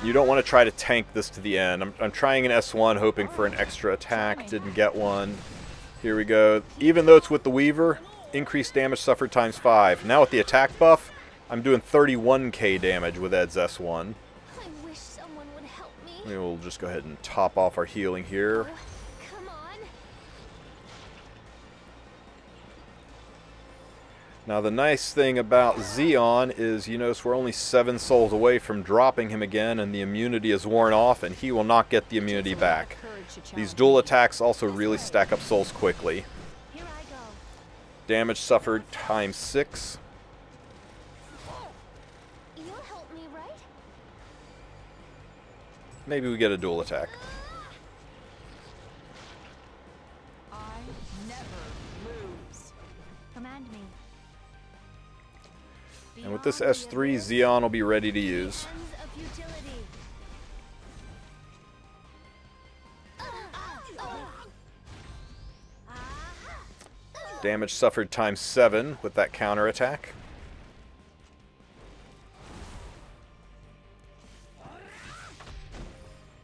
You don't want to try to tank this to the end. I'm trying an S1 hoping for an extra attack. Didn't get one. Here we go. Even though it's with the Weaver, increased damage suffered times 5. Now with the attack buff, I'm doing 31k damage with Ed's S1. I wish someone would help me. We'll just go ahead and top off our healing here. Come on. Now the nice thing about Xeon is, you notice we're only 7 souls away from dropping him again, and the immunity is worn off, and he will not get the immunity back. These dual attacks also really stack up souls quickly. Here I go. Damage suffered times 6. You'll help me, right? Maybe we get a dual attack. I never lose. Command me. And with this S3, Xeon will be ready to use. Damage suffered times 7 with that counter attack.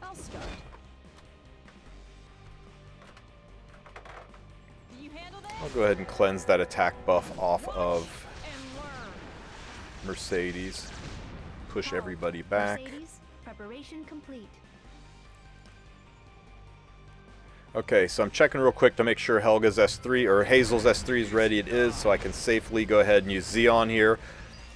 I'll start. Do you handle that? I'll go ahead and cleanse that attack buff off of Mercedes. Push everybody back. Mercedes, preparation complete. Okay, so I'm checking real quick to make sure Helga's S3 or Hazel's S3 is ready. It is, so I can safely go ahead and use Xeon here.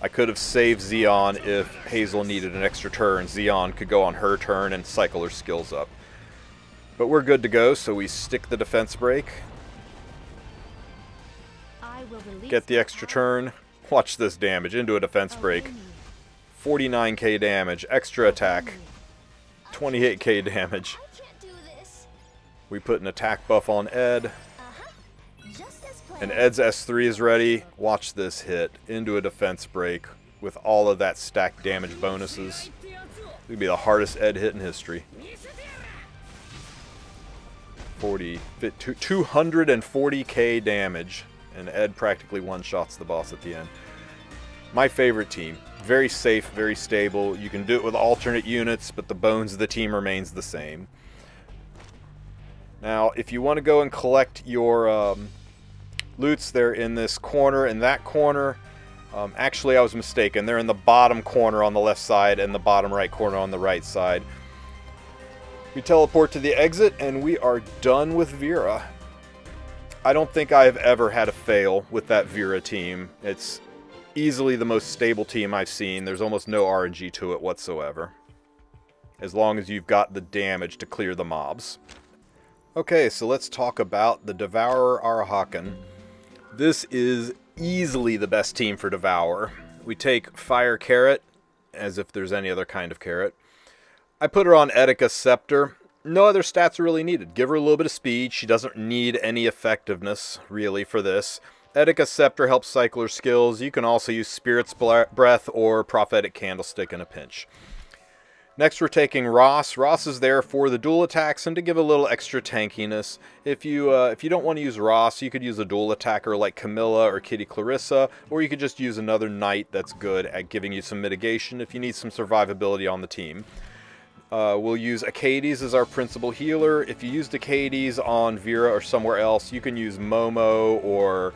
I could have saved Xeon if Hazel needed an extra turn. Xeon could go on her turn and cycle her skills up. But we're good to go, so we stick the defense break. Get the extra turn. Watch this damage into a defense break. 49k damage, extra attack. 28k damage. We put an attack buff on Ed. And Ed's S3 is ready. Watch this hit into a defense break with all of that stacked damage bonuses. It would be the hardest Ed hit in history. 240k damage. And Ed practically one-shots the boss at the end. My favorite team. Very safe, very stable. You can do it with alternate units, but the bones of the team remains the same. Now, if you want to go and collect your loots, they're in this corner and that corner. Actually, I was mistaken. They're in the bottom corner on the left side and the bottom right corner on the right side. We teleport to the exit, and we are done with Vera. I don't think I've ever had a fail with that Vera team. It's easily the most stable team I've seen. There's almost no RNG to it whatsoever. As long as you've got the damage to clear the mobs. Okay, so let's talk about the Devourer Arahakan. This is easily the best team for Devourer. We take Fire Carrot, as if there's any other kind of carrot. I put her on Edika's Scepter. No other stats are really needed. Give her a little bit of speed. She doesn't need any effectiveness, really, for this. Edika's Scepter helps cycle her skills. You can also use Spirit's Breath or Prophetic Candlestick in a pinch. Next, we're taking Ross. Ross is there for the dual attacks and to give a little extra tankiness. If you don't want to use Ross, you could use a dual attacker like Camilla or Kitty Clarissa, or you could just use another knight that's good at giving you some mitigation if you need some survivability on the team. We'll use Acades as our principal healer. If you used Acades on Vera or somewhere else, you can use Momo or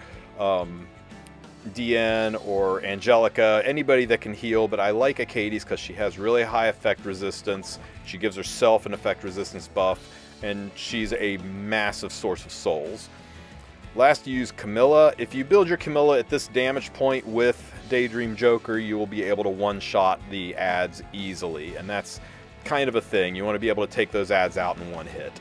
Diane or Angelica, anybody that can heal, but I like Acades because she has really high effect resistance. She gives herself an effect resistance buff, and she's a massive source of souls. Last, use Camilla. If you build your Camilla at this damage point with Daydream Joker, you will be able to one-shot the ads easily, and that's kind of a thing. You want to be able to take those ads out in one hit.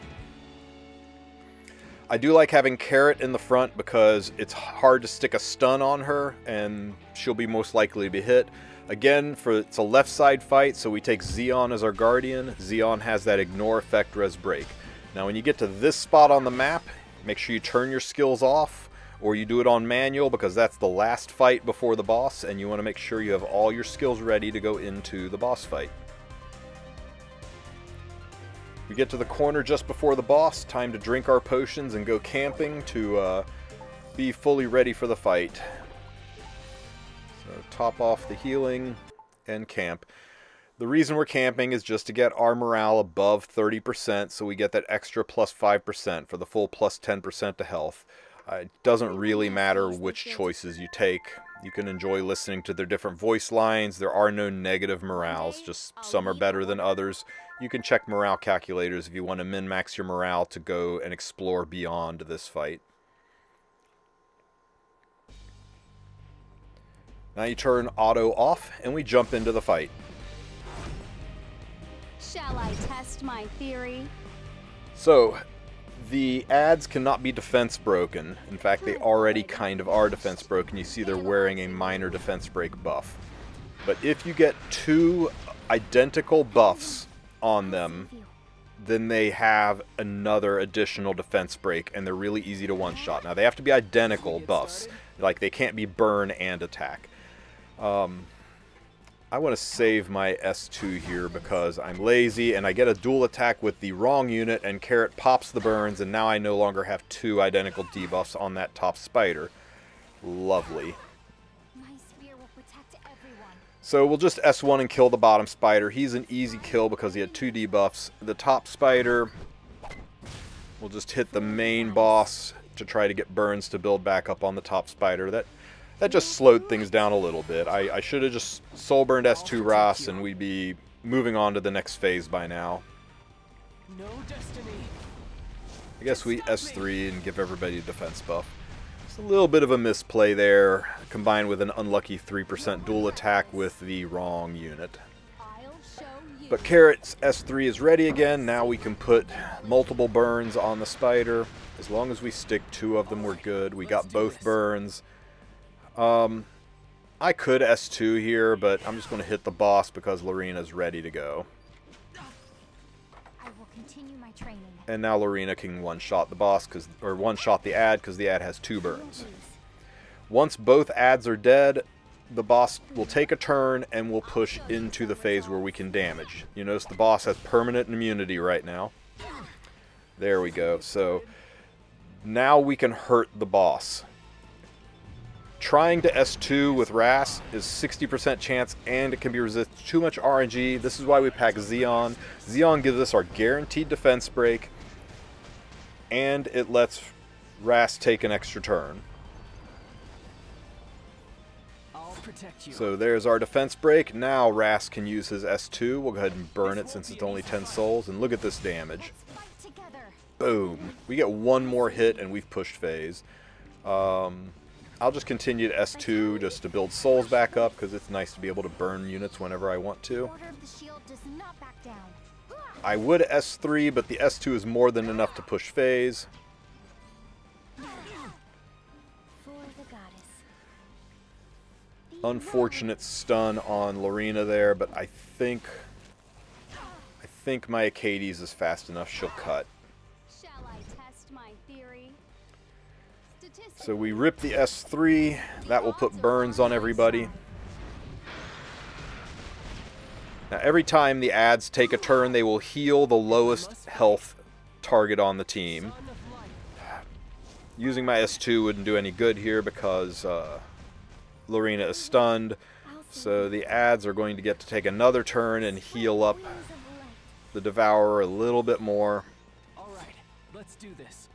I do like having Carrot in the front because it's hard to stick a stun on her and she'll be most likely to be hit. Again, it's a left side fight, so we take Xeon as our guardian. Xeon has that ignore effect res break. Now when you get to this spot on the map, make sure you turn your skills off or you do it on manual because that's the last fight before the boss, and you want to make sure you have all your skills ready to go into the boss fight. We get to the corner just before the boss, time to drink our potions and go camping to be fully ready for the fight. So top off the healing and camp. The reason we're camping is just to get our morale above 30%, so we get that extra plus 5% for the full plus 10% to health. It doesn't really matter which choices you take. You can enjoy listening to their different voice lines. There are no negative morales, just some are better than others. You can check morale calculators if you want to min-max your morale to go and explore beyond this fight. Now you turn auto off and we jump into the fight. Shall I test my theory? So, the ads cannot be defense broken. In fact, they already kind of are defense broken. You see they're wearing a minor defense break buff. But if you get two identical buffs on them, then they have another additional defense break, and they're really easy to one-shot. Now, they have to be identical buffs. Like, they can't be burn and attack. I want to save my S2 here because I'm lazy, and I get a dual attack with the wrong unit, and Carrot pops the burns, and now I no longer have two identical debuffs on that top spider. Lovely. So we'll just S1 and kill the bottom spider. He's an easy kill because he had two debuffs. The top spider, we'll just hit the main boss to try to get burns to build back up on the top spider. That just slowed things down a little bit. I should have just soul burned S2 Ross and we'd be moving on to the next phase by now. No destiny. I guess we S3 and give everybody a defense buff. It's a little bit of a misplay there, combined with an unlucky 3% dual attack with the wrong unit. But Carrot's S3 is ready again. Now we can put multiple burns on the spider. As long as we stick two of them, we're good. We got both burns. I could S2 here, but I'm just going to hit the boss because Lorina's ready to go. I will continue my training. And now Lorina can one-shot the boss, or one-shot the ad, because the ad has two burns. Once both ads are dead, the boss will take a turn and will push into the phase where we can damage. You notice the boss has permanent immunity right now. There we go. So now we can hurt the boss. Trying to S2 with Ras is 60% chance, and it can be resisted to too much RNG. This is why we pack Xeon. Xeon gives us our guaranteed defense break, and it lets Ras take an extra turn. I'll protect you. So there's our defense break. Now Ras can use his S2. We'll go ahead and burn it since it's only 10 souls, and look at this damage. Boom. We get one more hit, and we've pushed phase. I'll just continue to S2 just to build souls back up because it's nice to be able to burn units whenever I want to. I would S3, but the S2 is more than enough to push phase. Unfortunate stun on Lorina there, but I think my Acades is fast enough. She'll cut. So we rip the S3. That will put burns on everybody. Now every time the ads take a turn, they will heal the lowest health target on the team. Using my S2 wouldn't do any good here because Lorina is stunned. So the ads are going to get to take another turn and heal up the Devourer a little bit more. Alright, let's do this.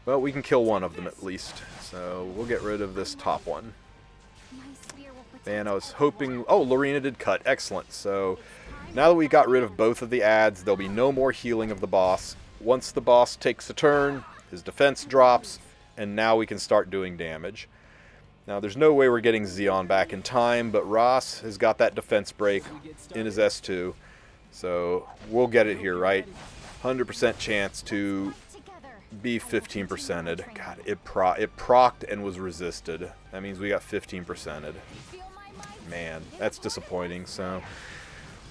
Well, we can kill one of them at least, so we'll get rid of this top one. Man, I was hoping... Oh, Lorina did cut. Excellent. So, now that we got rid of both of the ads, there'll be no more healing of the boss. Once the boss takes a turn, his defense drops, and now we can start doing damage. Now, there's no way we're getting Xeon back in time, but Ross has got that defense break in his S2, so we'll get it here, right? 100% chance to... be 15%ed. God, it procced and was resisted. That means we got 15%ed. Man, that's disappointing. So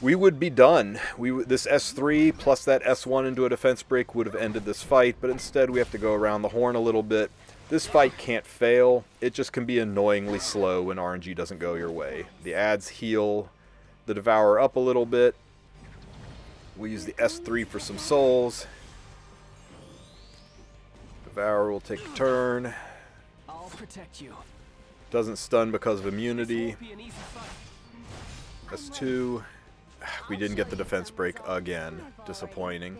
we would be done. This S3 plus that S1 into a defense break would have ended this fight, but instead we have to go around the horn a little bit. This fight can't fail. It just can be annoyingly slow when RNG doesn't go your way. The adds heal the Devourer up a little bit. We use the S3 for some souls. Devourer will take a turn. I'll protect you. Doesn't stun because of immunity. Be an easy fight. S2. We didn't get the defense break again. Disappointing.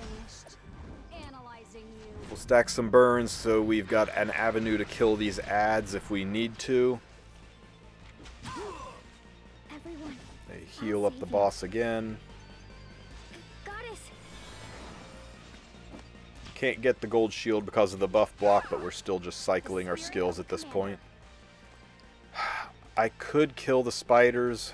We'll stack some burns so we've got an avenue to kill these adds if we need to. They heal up the boss again. Can't get the gold shield because of the buff block, but we're still just cycling our skills at this point. I could kill the spiders.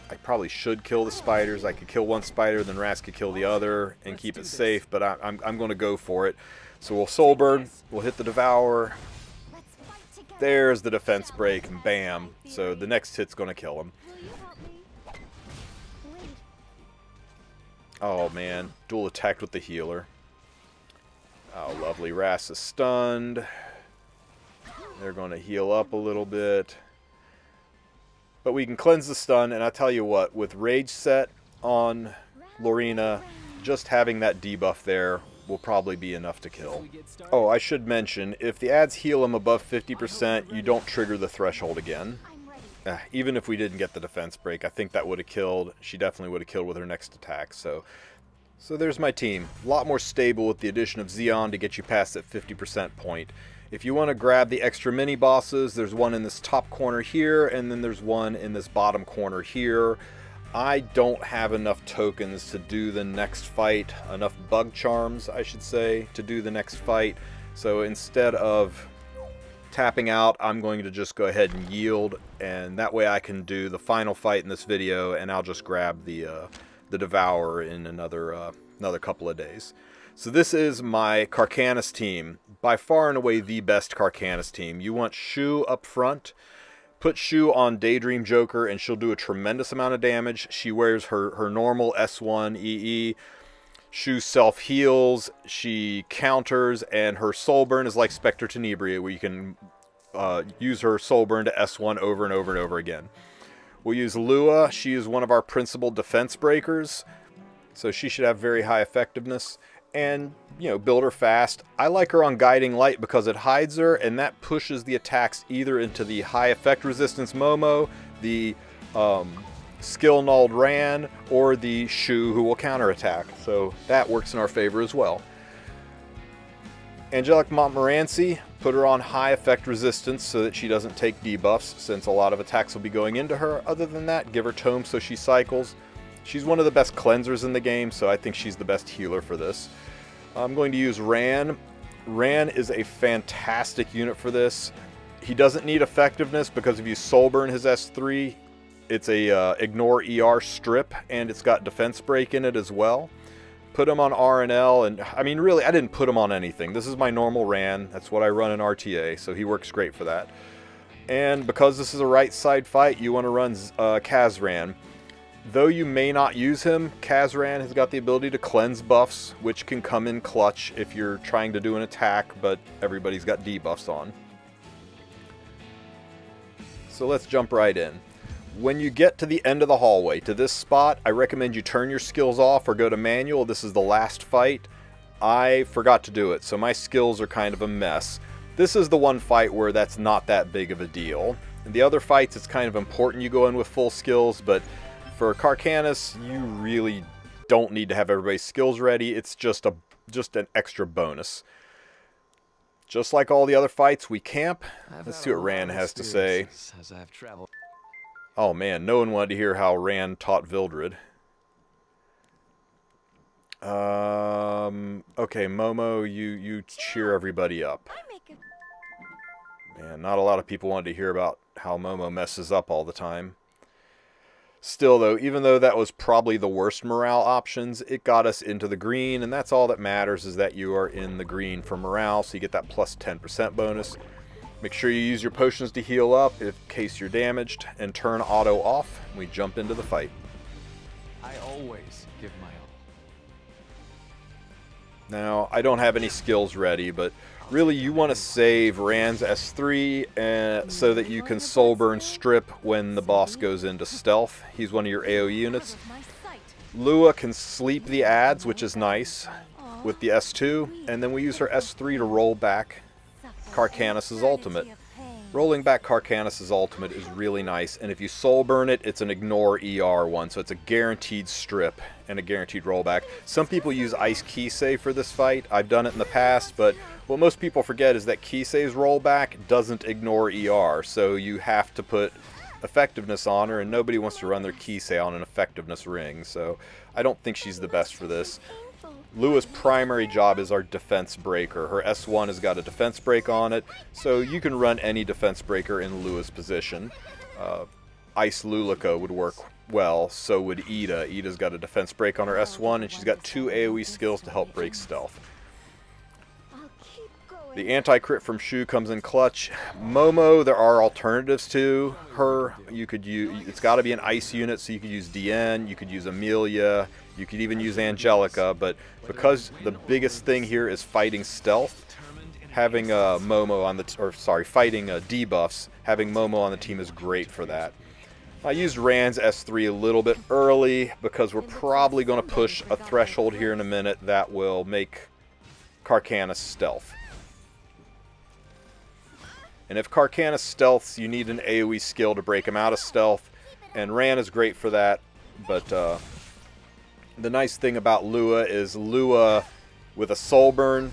I probably should kill the spiders. I could kill one spider, then Ras could kill the other and keep it safe, but I'm going to go for it. So we'll soul burn, we'll hit the Devourer. There's the defense break, and bam. So the next hit's going to kill him. Oh man, dual attacked with the healer. Oh lovely, Ras is stunned. They're going to heal up a little bit. But we can cleanse the stun, and I tell you what, with Rage set on Lorena, just having that debuff there will probably be enough to kill. Oh, I should mention, if the adds heal him above 50%, you don't trigger the threshold again. Even if we didn't get the defense break, I think that would have killed. She definitely would have killed with her next attack. So there's my team. A lot more stable with the addition of Xeon to get you past that 50% point. If you want to grab the extra mini bosses, there's one in this top corner here, and then there's one in this bottom corner here. I don't have enough tokens to do the next fight, enough bug charms, I should say, to do the next fight. So instead of tapping out, I'm going to just go ahead and yield, and that way I can do the final fight in this video, and I'll just grab the Devourer in another couple of days. So this is my Karkanis team, by far and away the best Karkanis team. You want Shu up front. Put Shu on Daydream Joker and she'll do a tremendous amount of damage. She wears her normal S1 EE. Shu self-heals, she counters, and her soul burn is like Spectre Tenebria, where you can use her soul burn to S1 over and over and over again. We'll use Lua. She is one of our principal defense breakers, so she should have very high effectiveness. And, you know, build her fast. I like her on Guiding Light because it hides her, and that pushes the attacks either into the high effect resistance Momo, the skill nulled Ran, or the Shu who will counterattack. So that works in our favor as well. Angelic Montmorency, put her on high effect resistance so that she doesn't take debuffs, since a lot of attacks will be going into her. Other than that, give her Tome so she cycles. She's one of the best cleansers in the game, so I think she's the best healer for this. I'm going to use Ran. Ran is a fantastic unit for this. He doesn't need effectiveness because if you soul burn his S3, it's a ignore ER strip, and it's got defense break in it as well. Put him on RNL, and I mean really I didn't put him on anything. This is my normal Ran. That's what I run in RTA, so he works great for that. And because this is a right side fight, you want to run Kazran. Though you may not use him, Kazran has got the ability to cleanse buffs, which can come in clutch if you're trying to do an attack, but everybody's got debuffs on. So let's jump right in. When you get to the end of the hallway, to this spot, I recommend you turn your skills off or go to manual. This is the last fight. I forgot to do it, so my skills are kind of a mess. This is the one fight where that's not that big of a deal. In the other fights, it's kind of important you go in with full skills, but for Karkanis, you really don't need to have everybody's skills ready. It's just an extra bonus. Just like all the other fights, we camp. Let's see what Ran has to say. As I've traveled. Oh man, no one wanted to hear how Ran taught Vildred. Okay, Momo, you cheer everybody up. Man, not a lot of people wanted to hear about how Momo messes up all the time. Still, though, even though that was probably the worst morale options, it got us into the green, and that's all that matters, is that you are in the green for morale, so you get that plus 10% bonus. Make sure you use your potions to heal up in case you're damaged, and turn auto off. We jump into the fight. I always give my all. Now, I don't have any skills ready, but really you want to save Rand's S3 so that you can Soulburn Strip when the boss goes into stealth. He's one of your AoE units. Lua can sleep the adds, which is nice, with the S2, and then we use her S3 to roll back Karkanis' ultimate. Rolling back Karkanis' ultimate is really nice, and if you soul burn it, it's an ignore ER one, so it's a guaranteed strip and a guaranteed rollback. Some people use Ice Key Save for this fight. I've done it in the past, but what most people forget is that Key Save's rollback doesn't ignore ER, so you have to put effectiveness on her, and nobody wants to run their Key Save on an effectiveness ring, so I don't think she's the best for this. Lua's primary job is our defense breaker. Her S1 has got a defense break on it, so you can run any defense breaker in Lua's position. Ice Lulica would work well, so would Ida. Ida's got a defense break on her S1, and she's got 2 AoE skills to help break stealth. The anti-crit from Shu comes in clutch. Momo, there are alternatives to her. You could use, it's got to be an ice unit, so you could use DN, you could use Amelia, you could even use Angelica, but because the biggest thing here is fighting stealth, having Momo on the, fighting debuffs, having Momo on the team is great for that. I used Rand's S3 a little bit early because we're probably going to push a threshold here in a minute that will make Karkanis stealth. And if Karkanis stealths, you need an AoE skill to break him out of stealth, and Rand is great for that, but the nice thing about Lua is Lua with a soul burn.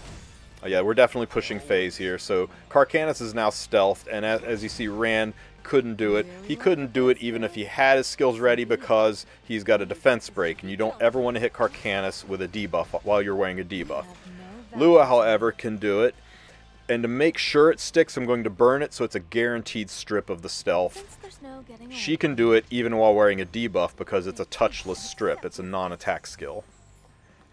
Oh yeah, we're definitely pushing phase here. So Karkanis is now stealthed, and as you see, Rand couldn't do it. He couldn't do it even if he had his skills ready because he's got a defense break, and you don't ever want to hit Karkanis with a debuff while you're wearing a debuff. Lua, however, can do it. And to make sure it sticks, I'm going to burn it so it's a guaranteed strip of the stealth. She can do it even while wearing a debuff because it's a touchless strip. It's a non-attack skill.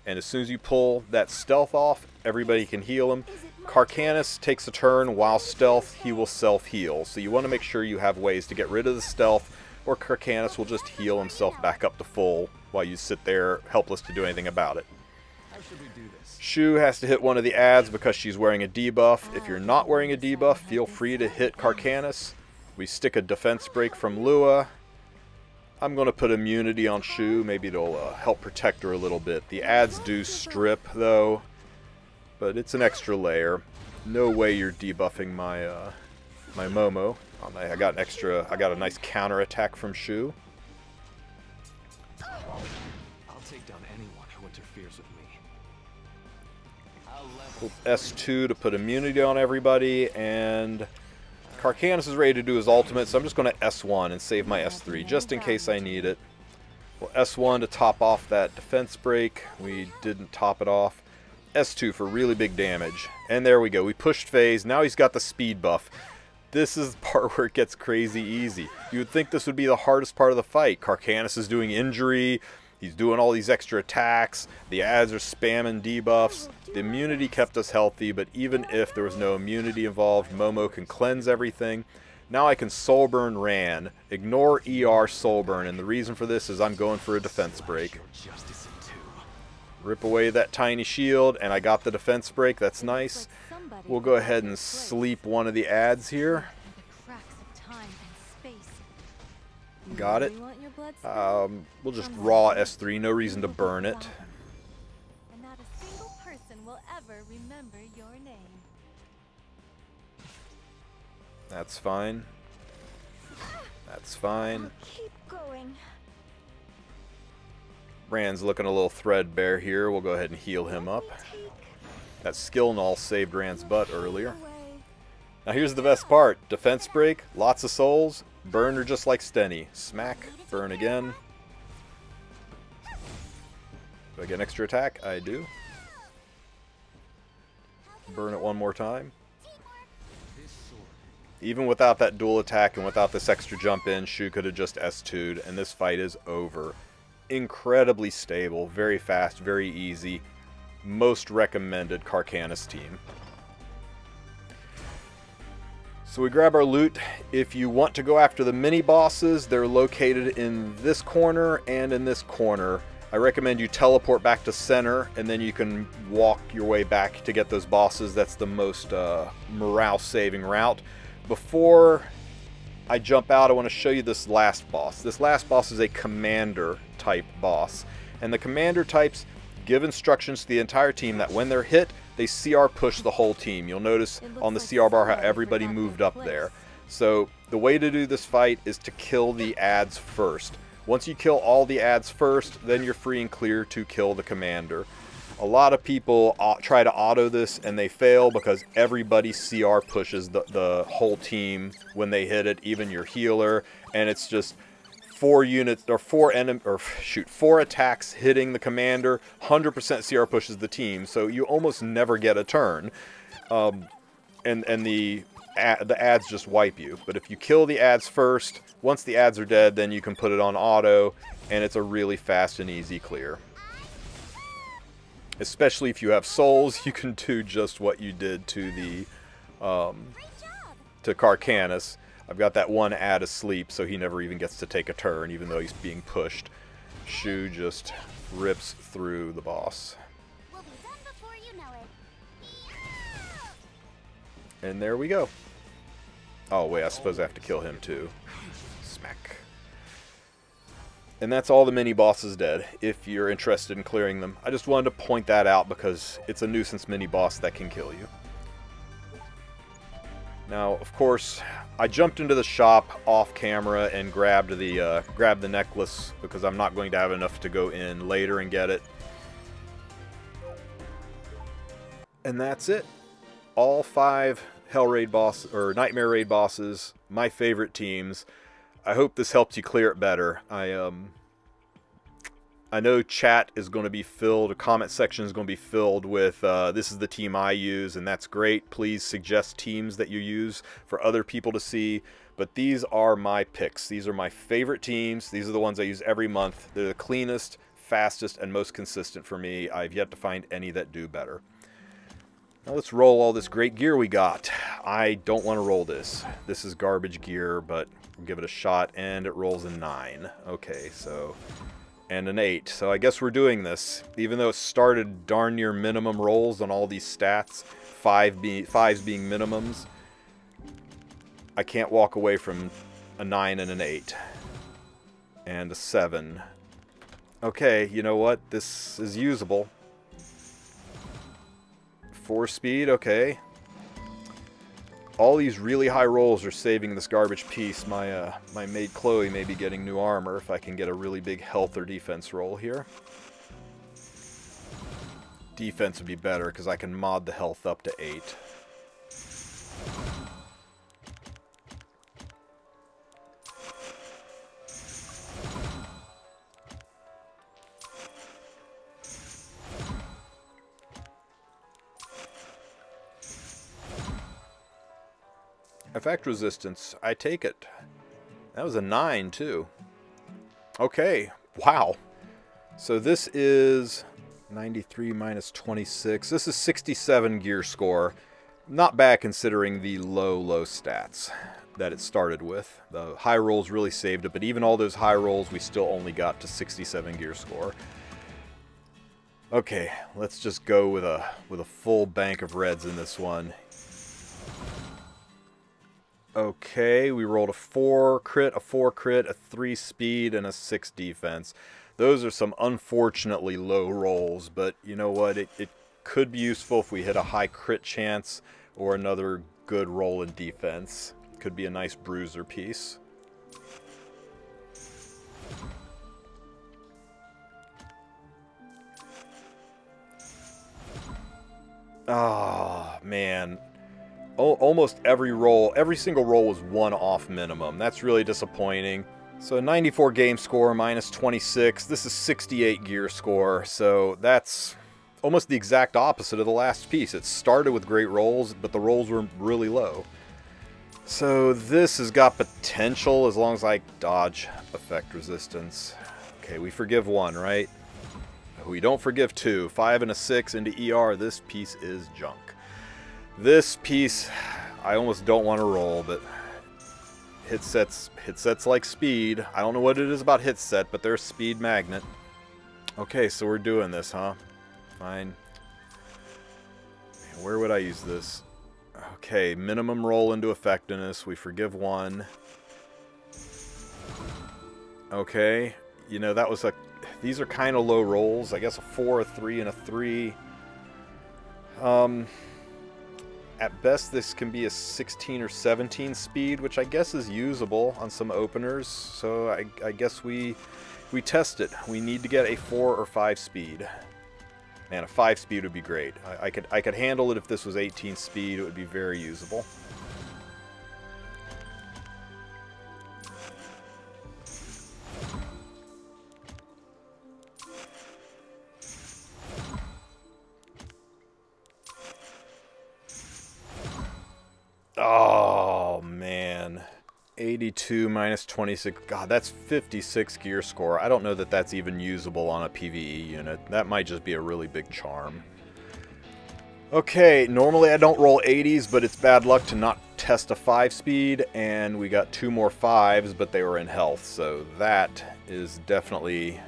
And as soon as you pull that stealth off, everybody can heal him. Karkanis takes a turn while stealth, he will self-heal. So you want to make sure you have ways to get rid of the stealth, or Karkanis will just heal himself back up to full while you sit there helpless to do anything about it. How should we do this? Shu has to hit one of the adds because she's wearing a debuff. If you're not wearing a debuff, feel free to hit Karkanis. We stick a defense break from Lua. I'm going to put immunity on Shu. Maybe it'll help protect her a little bit. The adds do strip, though, but it's an extra layer. No way you're debuffing my my Momo. I got a nice counter attack from Shu. I'll take down anyone who interferes with me. S2 to put immunity on everybody, and Karkanis is ready to do his ultimate, so I'm just going to S1 and save my S3 just in case I need it. Well, S1 to top off that defense break. We didn't top it off. S2 for really big damage. And there we go. We pushed phase. Now he's got the speed buff. This is the part where it gets crazy easy. You would think this would be the hardest part of the fight. Karkanis is doing injury. He's doing all these extra attacks. The adds are spamming debuffs. The immunity kept us healthy, but even if there was no immunity involved, Momo can cleanse everything. Now I can soul burn Rand, ignore ER soul burn, and the reason for this is I'm going for a defense break. Rip away that tiny shield, and I got the defense break. That's nice. We'll go ahead and sleep one of the adds here. Got it. We'll just raw S3, no reason to burn it. And not a single person will ever remember your name. That's fine. That's fine. Keep going. Rand's looking a little threadbare here. We'll go ahead and heal him up. That skill null saved Rand's butt earlier. Now here's the best part. Defense break, lots of souls. Burn her just like Stenny. Smack, burn again. Do I get an extra attack? I do. Burn it one more time. Even without that dual attack and without this extra jump in, Shu could have just S2'd, and this fight is over. Incredibly stable, very fast, very easy. Most recommended Karkanis team. So we grab our loot. If you want to go after the mini bosses, they're located in this corner and in this corner. I recommend you teleport back to center, and then you can walk your way back to get those bosses. That's the most morale saving route. Before I jump out, I want to show you this last boss. This last boss is a commander type boss, and the commander types give instructions to the entire team that when they're hit, they CR push the whole team. You'll notice on the CR bar how everybody moved up there. So the way to do this fight is to kill the adds first. Once you kill all the adds first, then you're free and clear to kill the commander. A lot of people try to auto this and they fail because everybody CR pushes the whole team when they hit it, even your healer, and it's just 4 units or 4 attacks hitting the commander, 100% CR pushes the team, so you almost never get a turn, and the adds just wipe you. But if you kill the adds first, once the adds are dead, then you can put it on auto, and it's a really fast and easy clear. Especially if you have souls, you can do just what you did to the to Karkanis. I've got that one add asleep, so he never even gets to take a turn, even though he's being pushed. Shu just rips through the boss. We'll be done before you know it. And there we go. Oh, wait, I suppose I have to kill him, too. Smack. And that's all the mini-bosses dead, if you're interested in clearing them. I just wanted to point that out because it's a nuisance mini-boss that can kill you. Now, of course, I jumped into the shop off camera and grabbed the necklace because I'm not going to have enough to go in later and get it. And that's it. All 5 Hell Raid boss or Nightmare Raid bosses, my favorite teams. I hope this helps you clear it better. I know chat is going to be filled, the comment section is going to be filled with, this is the team I use, and that's great. Please suggest teams that you use for other people to see. But these are my picks. These are my favorite teams. These are the ones I use every month. They're the cleanest, fastest, and most consistent for me. I've yet to find any that do better. Now let's roll all this great gear we got. I don't want to roll this. This is garbage gear, but we'll give it a shot, and it rolls a 9. Okay, so... and an 8. So I guess we're doing this. Even though it started darn near minimum rolls on all these stats, 5s being minimums, I can't walk away from a 9 and an 8. And a 7. Okay, you know what? This is usable. 4 speed, okay. All these really high rolls are saving this garbage piece. My maid Chloe may be getting new armor if I can get a really big health or defense roll here. Defense would be better because I can mod the health up to 8. Effect resistance, I take it. That was a 9 too. Okay, wow. So this is 93 minus 26. This is 67 gear score. Not bad considering the low stats that it started with. The high rolls really saved it, but even all those high rolls, we still only got to 67 gear score. Okay, let's just go with a full bank of reds in this one. Okay, we rolled a 4 crit, a 4 crit, a 3 speed, and a 6 defense. Those are some unfortunately low rolls, but you know what? It could be useful if we hit a high crit chance or another good roll in defense. Could be a nice bruiser piece. Ah, man. Almost every roll, every single roll was 1 off minimum. That's really disappointing. So 94 game score minus 26. This is 68 gear score. So that's almost the exact opposite of the last piece. It started with great rolls, but the rolls were really low. So this has got potential as long as I dodge effect resistance. Okay, we forgive 1, right? We don't forgive 2. 5 and a 6 into ER. This piece is junk. This piece, I almost don't want to roll, but hit sets like speed. I don't know what it is about hit set, but they're a speed magnet. Okay, so we're doing this, huh? Fine. Where would I use this? Okay, minimum roll into effectiveness. We forgive 1. Okay, you know, that was a... These are kind of low rolls. I guess a 4, a 3, and a 3. At best, this can be a 16 or 17 speed, which I guess is usable on some openers. So I guess we test it. We need to get a 4 or 5 speed. Man, a 5 speed would be great. I could handle it if this was 18 speed. It would be very usable. Oh, man. 82 minus 26. God, that's 56 gear score. I don't know that that's even usable on a PvE unit. That might just be a really big charm. Okay, normally I don't roll 80s, but it's bad luck to not test a 5 speed, and we got 2 more 5s, but they were in health, so that is definitely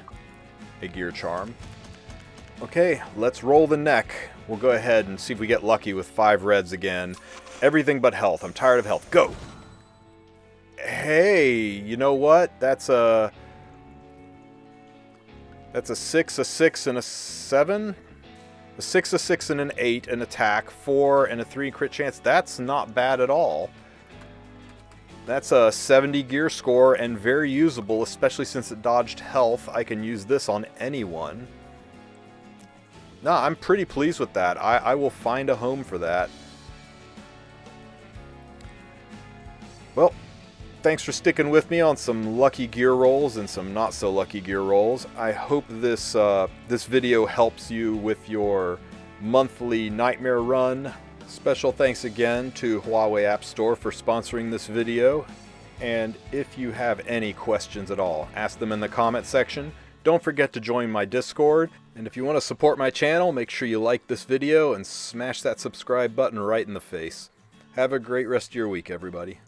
a gear charm. Okay, let's roll the neck. We'll go ahead and see if we get lucky with 5 reds again. Everything but health. I'm tired of health. Go! Hey, you know what? That's a 6, a 6, and a 7? A 6, a 6, and an 8, an attack, 4, and a 3 crit chance. That's not bad at all. That's a 70 gear score and very usable, especially since it dodged health. I can use this on anyone. No, I'm pretty pleased with that. I will find a home for that. Well, thanks for sticking with me on some lucky gear rolls and some not so lucky gear rolls. I hope this this video helps you with your monthly nightmare run. Special thanks again to Huawei App Store for sponsoring this video. And if you have any questions at all, ask them in the comment section. Don't forget to join my Discord. And if you want to support my channel, make sure you like this video and smash that subscribe button right in the face. Have a great rest of your week, everybody.